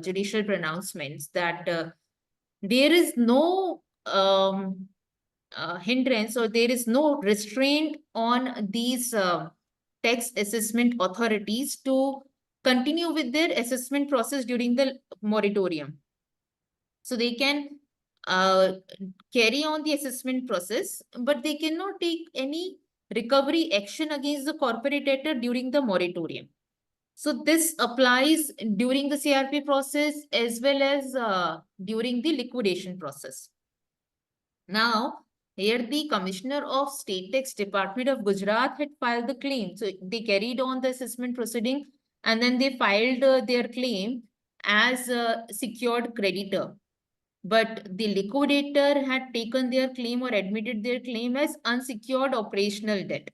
judicial pronouncements, that there is no hindrance, or there is no restraint on these tax assessment authorities to continue with their assessment process during the moratorium. So they can carry on the assessment process, but they cannot take any recovery action against the corporate debtor during the moratorium. So this applies during the CRP process as well as during the liquidation process. Now, here the Commissioner of State Tax Department of Gujarat had filed the claim. So they carried on the assessment proceeding and then they filed their claim as a secured creditor. But the liquidator had taken their claim or admitted their claim as unsecured operational debt.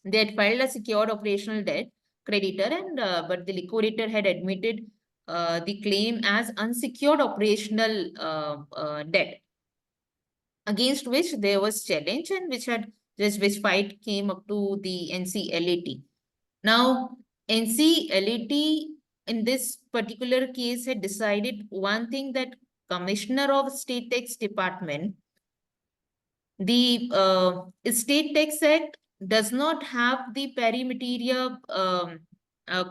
They had filed a secured operational debt creditor, and but the liquidator had admitted the claim as unsecured operational debt, against which there was challenge and which fight came up to the NCLAT. Now, NCLAT in this particular case had decided one thing, that Commissioner of State Tax Department, the State Tax Act does not have the pari-materia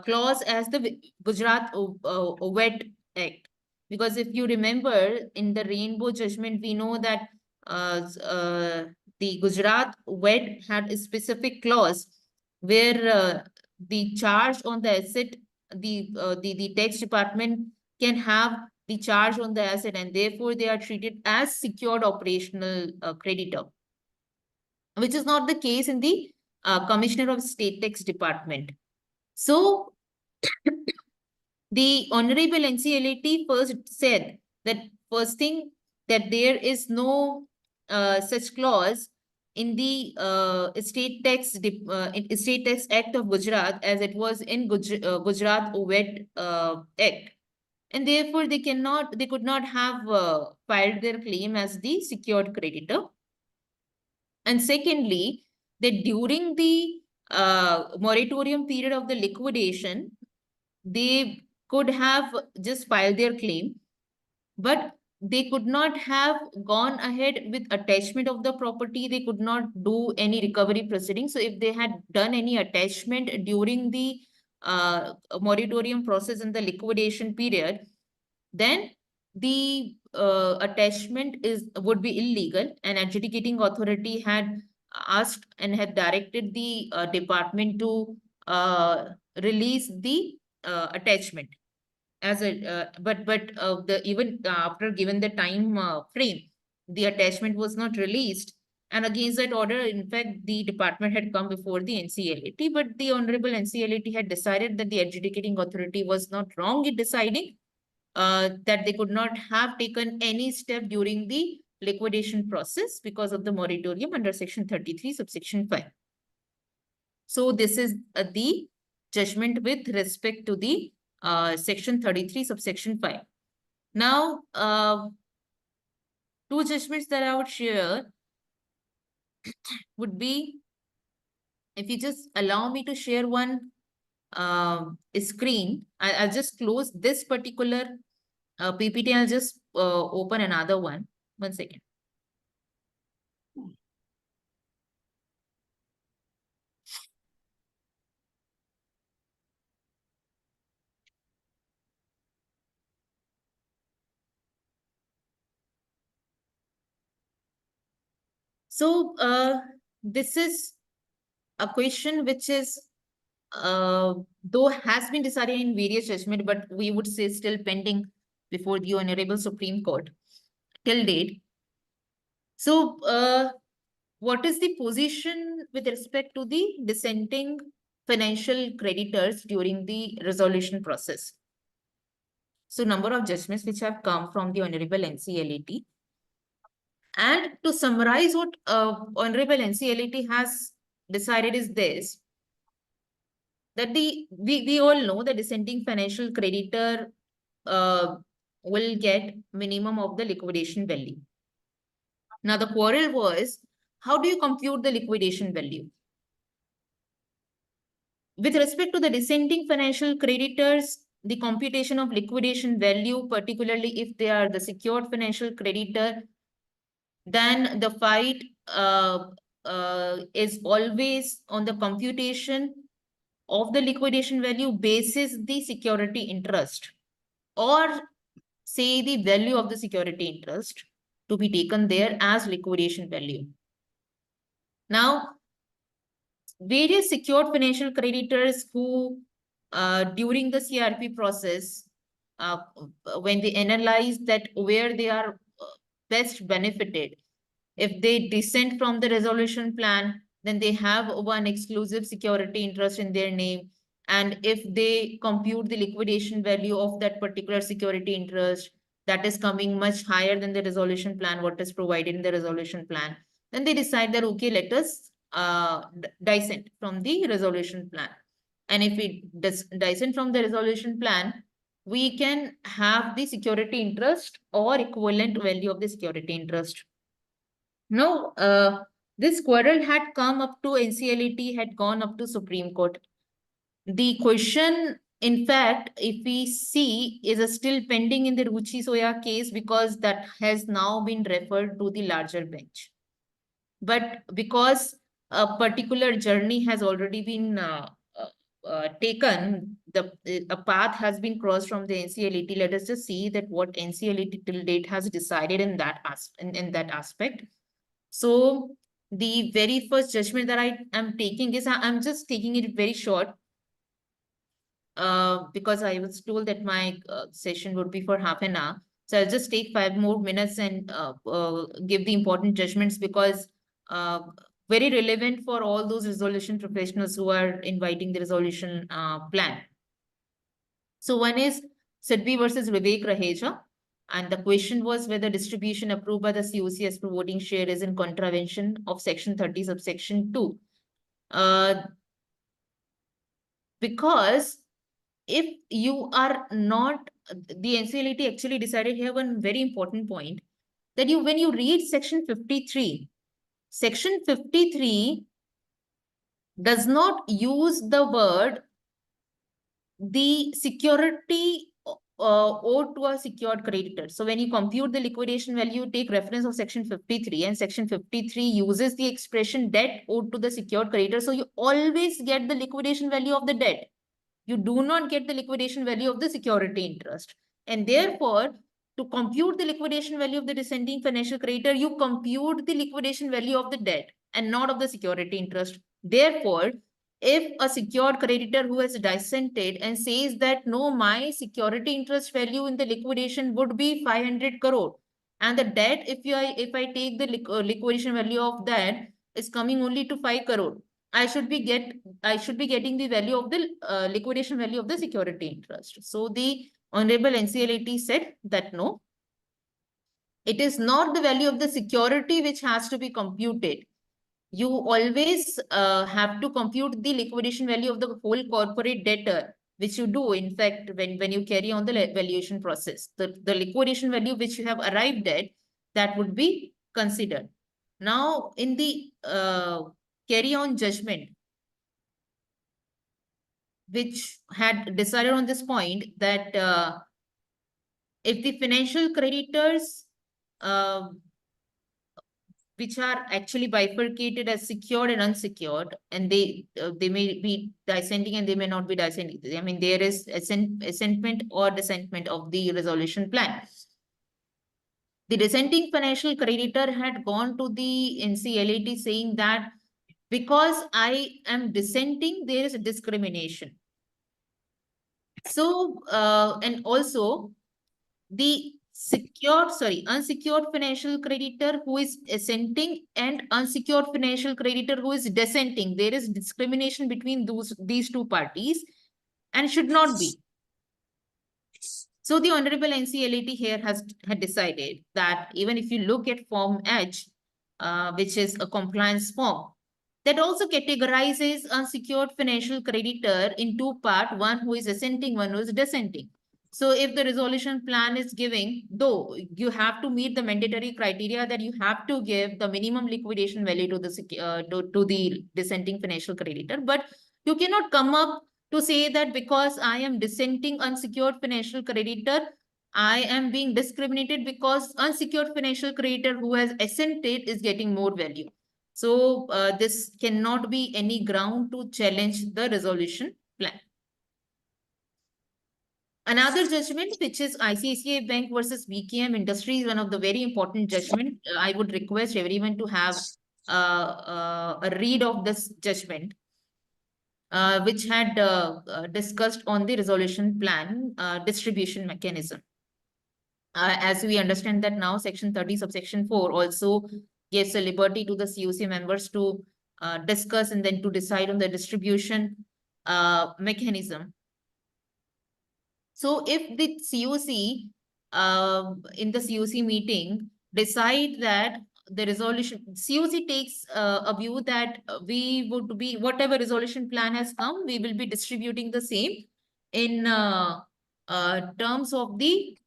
clause as the Gujarat VAT Act. Because if you remember in the Rainbow Judgment, we know that the Gujarat VAT had a specific clause where the charge on the asset, the tax department can have the charge on the asset, and therefore they are treated as secured operational creditor, which is not the case in the Commissioner of State Tax Department. So the Honorable NCLAT first said that first thing, that there is no such clause in the State Tax Act of Gujarat as it was in Gujarat VAT Act. And therefore, they could not have filed their claim as the secured creditor. And secondly, that during the moratorium period of the liquidation, they could have just filed their claim, but they could not have gone ahead with attachment of the property. They could not do any recovery proceedings. So if they had done any attachment during the moratorium process in the liquidation period, then the attachment would be illegal, and adjudicating authority had asked and had directed the department to release the attachment as a but the even after given the time frame, the attachment was not released, and against that order, in fact, the department had come before the NCLAT, but the Honorable NCLAT had decided that the adjudicating authority was not wrong in deciding that they could not have taken any step during the liquidation process because of the moratorium under Section 33, subsection 5. So this is the judgment with respect to the Section 33, subsection 5. Now, two judgments that I would share would be, if you just allow me to share one screen, I'll just close this particular PPT. I'll just open another one. 1 second. So this is a question which is, though has been decided in various judgments, but we would say still pending before the Honorable Supreme Court till date. So what is the position with respect to the dissenting financial creditors during the resolution process? So number of judgments which have come from the Honorable NCLAT. And to summarize what Honorable NCLAT has decided is this, that we all know the dissenting financial creditor will get minimum of the liquidation value. Now the quarrel was, how do you compute the liquidation value? With respect to the dissenting financial creditors, the computation of liquidation value, particularly if they are the secured financial creditor, then the fight is always on the computation of the liquidation value basis the security interest, or say the value of the security interest to be taken there as liquidation value. Now, various secured financial creditors who during the CRP process, when they analyze that where they are best benefited, if they dissent from the resolution plan, then they have one exclusive security interest in their name. And if they compute the liquidation value of that particular security interest that is coming much higher than the resolution plan, what is provided in the resolution plan, then they decide that, okay, let us dissent from the resolution plan. And if we dissent from the resolution plan, we can have the security interest or equivalent value of the security interest. No, this quarrel had come up to NCLAT, had gone up to Supreme Court. The question, in fact, if we see, is still pending in the Ruchi Soya case because that has now been referred to the larger bench. But because a particular journey has already been taken, a path has been crossed from the NCLAT. Let us just see that what NCLAT till date has decided in that aspect. So the very first judgment that I am taking is, I'm just taking it very short because I was told that my session would be for half an hour. So I'll just take 5 more minutes and give the important judgments, because very relevant for all those resolution professionals who are inviting the resolution plan. So one is Sidvi versus Vivek Raheja. And the question was whether distribution approved by the COC as per voting share is in contravention of section 30 subsection 2. Because if you are not, the NCLAT actually decided here one very important point, that when you read section 53 does not use the word the security owed to a secured creditor. So when you compute the liquidation value, take reference of section 53, and section 53 uses the expression debt owed to the secured creditor. So you always get the liquidation value of the debt. You do not get the liquidation value of the security interest. And therefore, to compute the liquidation value of the dissenting financial creditor, you compute the liquidation value of the debt and not of the security interest. Therefore, if a secured creditor who has dissented and says that, no, my security interest value in the liquidation would be 500 crore, and the debt, if I take the liquidation value of that, is coming only to 5 crore, I should be getting the value of the liquidation value of the security interest. So the Honorable NCLAT said that no, it is not the value of the security which has to be computed. You always have to compute the liquidation value of the whole corporate debtor, which you do, in fact, when you carry on the valuation process. The liquidation value which you have arrived at, that would be considered. Now, in the carry-on judgment, which had decided on this point, that if the financial creditors which are actually bifurcated as secured and unsecured, and they may be dissenting and they may not be dissenting. I mean, there is assentment or dissentment of the resolution plan. The dissenting financial creditor had gone to the NCLAT saying that because I am dissenting, there is a discrimination. So, and also the unsecured financial creditor who is assenting and unsecured financial creditor who is dissenting, there is discrimination between these two parties and should not be. So the Honorable NCLAT here had decided that even if you look at Form H, which is a compliance form, that also categorizes unsecured financial creditor in two parts, one who is assenting, one who is dissenting. So if the resolution plan is giving, though you have to meet the mandatory criteria that you have to give the minimum liquidation value to the dissenting financial creditor, but you cannot come up to say that because I am dissenting unsecured financial creditor, I am being discriminated because unsecured financial creditor who has assented is getting more value. So this cannot be any ground to challenge the resolution plan. Another judgment, which is ICICI Bank versus VKM Industries, one of the very important judgment. I would request everyone to have a read of this judgment, which had discussed on the resolution plan distribution mechanism. As we understand that now, Section 30, subsection 4 also gives a liberty to the COC members to discuss and then to decide on the distribution mechanism. So if the COC in the COC meeting decide that the resolution, COC takes a view that we would be, whatever resolution plan has come, we will be distributing the same in terms of the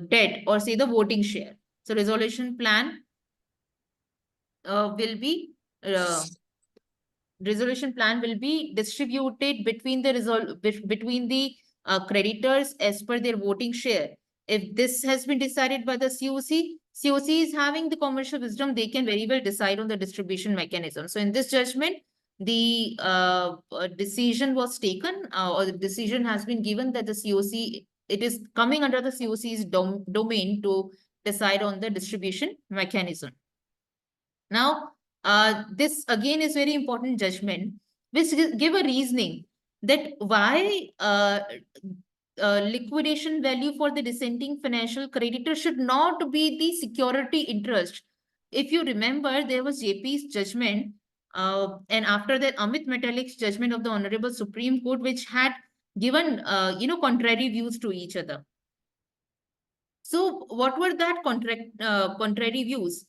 debt, or say the voting share. So resolution plan will be distributed between the creditors as per their voting share. If this has been decided by the COC, COC is having the commercial wisdom, they can very well decide on the distribution mechanism. So in this judgment, the decision was taken, or the decision has been given that the COC, it is coming under the COC's domain to decide on the distribution mechanism. Now, this again is very important judgment, which give a reasoning that why liquidation value for the dissenting financial creditor should not be the security interest. If you remember, there was JP's judgment, and after that Amit Metallic's judgment of the Honorable Supreme Court, which had given contrary views to each other. So what were that contrary views?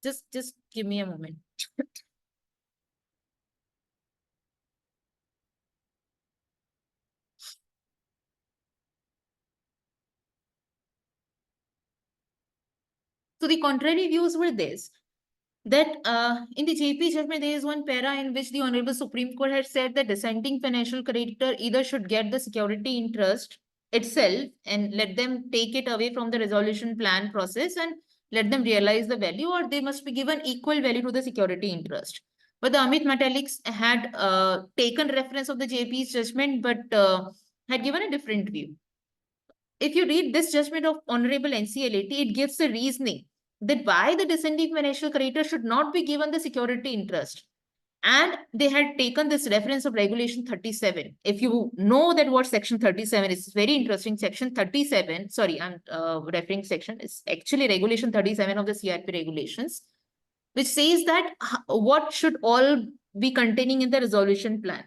Just give me a moment. So the contrary views were this, that in the JP judgment, there is one para in which the Honorable Supreme Court had said that dissenting financial creditor either should get the security interest itself and let them take it away from the resolution plan process and let them realize the value, or they must be given equal value to the security interest. But the Amit Metallics had taken reference of the JP's judgment, but had given a different view. If you read this judgment of Honorable NCLAT, it gives a reasoning that why the dissenting financial creditor should not be given the security interest. And they had taken this reference of Regulation 37. If you know that what Section 37 is, very interesting. Section 37, sorry, I'm referring section, is actually Regulation 37 of the CRP regulations, which says that what should all be containing in the resolution plan.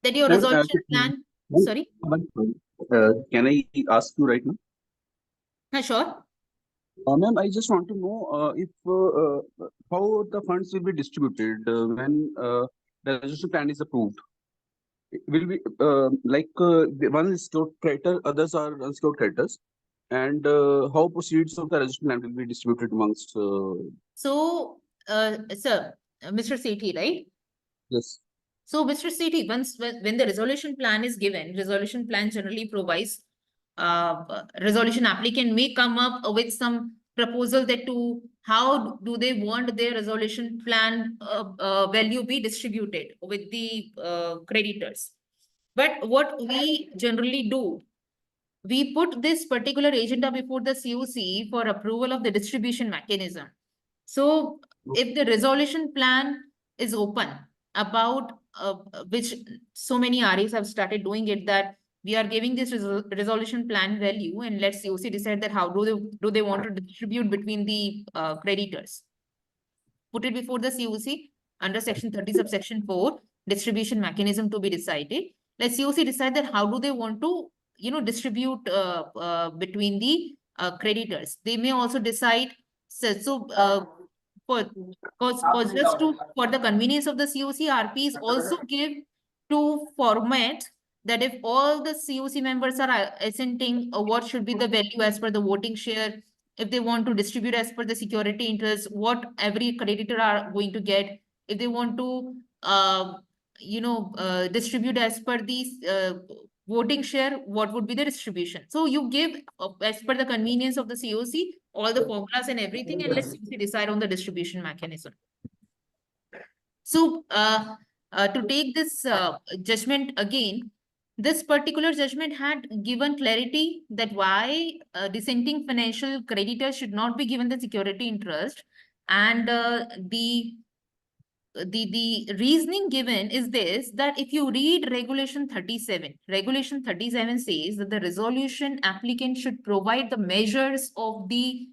That your resolution plan, sorry? Can I ask you right now? Sure. Ma'am, I just want to know if how the funds will be distributed when the resolution plan is approved. Will be one is secured creditor, others are unsecured creditors, and how proceeds of the resolution plan will be distributed amongst. So, sir, Mr. Sethi, right? Yes. So, Mr. Sethi, when the resolution plan is given, resolution plan generally provides resolution applicant may come up with some proposal that to how do they want their resolution plan value be distributed with the creditors. But what we generally do, we put this particular agenda before the COC for approval of the distribution mechanism. So if the resolution plan is open about which so many RAs have started doing it, that we are giving this resolution plan value and let COC decide that how do they want to distribute between the creditors. Put it before the COC under Section 30 subsection 4, distribution mechanism to be decided. Let COC decide that how do they want to distribute between the creditors. They may also decide for the convenience of the COC, RPs also give two formats, that if all the COC members are assenting what should be the value as per the voting share, if they want to distribute as per the security interest, what every creditor are going to get, if they want to distribute as per the voting share, what would be the distribution. So you give as per the convenience of the COC all the formulas and everything, and let's simply decide on the distribution mechanism. So to take this judgment again, this particular judgment had given clarity that why dissenting financial creditors should not be given the security interest, and the reasoning given is this, that if you read regulation 37 says that the resolution applicant should provide the measures of the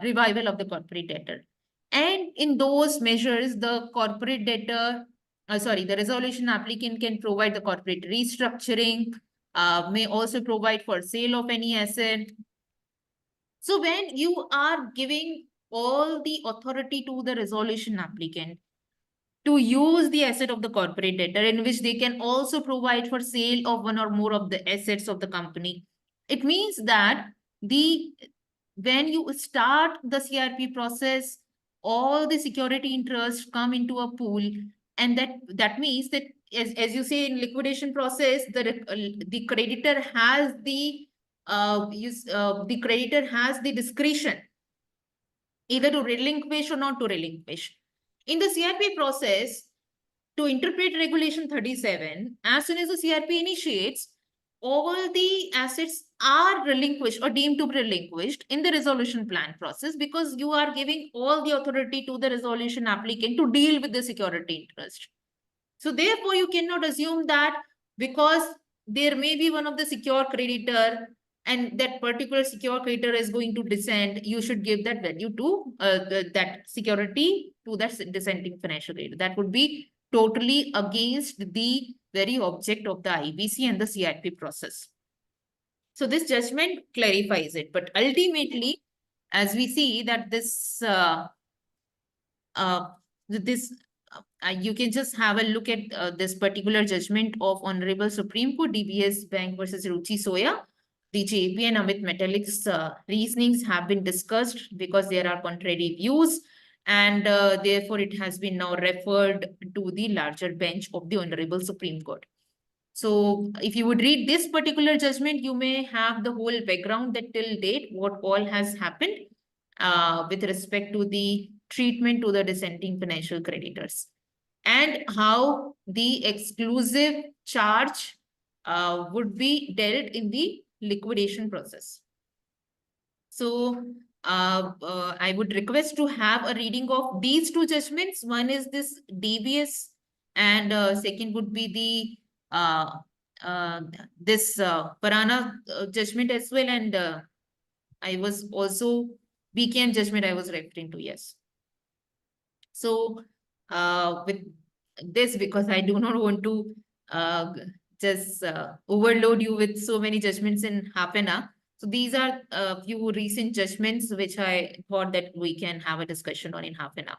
revival of the corporate debtor. And in those measures, the corporate debtor, the resolution applicant can provide the corporate restructuring, may also provide for sale of any asset. So when you are giving all the authority to the resolution applicant to use the asset of the corporate debtor, in which they can also provide for sale of one or more of the assets of the company, it means that when you start the CRP process, all the security interests come into a pool, and that means that as you say in liquidation process, the creditor has the creditor has the discretion either to relinquish or not to relinquish. In the CRP process, to interpret regulation 37, as soon as the CRP initiates, all the assets are relinquished or deemed to be relinquished in the resolution plan process, because you are giving all the authority to the resolution applicant to deal with the security interest. So therefore, you cannot assume that because there may be one of the secure creditor and that particular secure creditor is going to dissent, you should give that value to that security to that dissenting financial creditor. That would be totally against the very object of the IBC and the CIP process. So this judgment clarifies it, but ultimately, as we see that this you can just have a look at this particular judgment of Honorable Supreme Court, DBS Bank versus Ruchi Soya. The JP and Amit Metallic's reasonings have been discussed because there are contrary views, and therefore it has been now referred to the larger bench of the Honorable Supreme Court. So if you would read this particular judgment, you may have the whole background that till date, what all has happened with respect to the treatment to the dissenting financial creditors, and how the exclusive charge would be dealt in the liquidation process. So I would request to have a reading of these two judgments. One is this DBS, and second would be the this Parana judgment as well, and I was also BKM judgment I was referring to, yes. So with this, because I do not want to just overload you with so many judgments in half an hour. So these are a few recent judgments which I thought that we can have a discussion on in half an hour.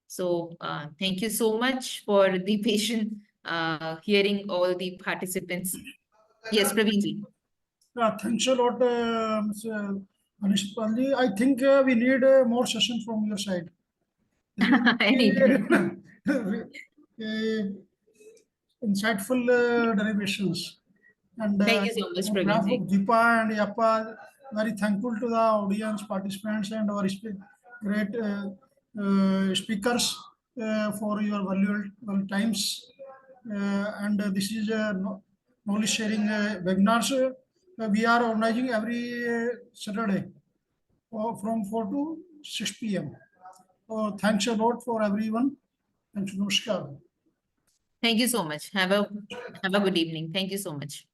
So thank you so much for the patient hearing all the participants. Yes, Praveenji. Thanks a lot, Mr. Anish Pandey. I think we need more session from your side. Anytime. Insightful derivations. And Thank you so much, on behalf of Praveenji. Deepa and Yappa, very thankful to the audience, participants, and our great speakers for your valuable times. And this is knowledge sharing webinars. We are organizing every Saturday from 4 to 6 p.m. So thanks a lot for everyone. Thanks, Namaskar. Thank you so much. Have a good evening. Thank you so much.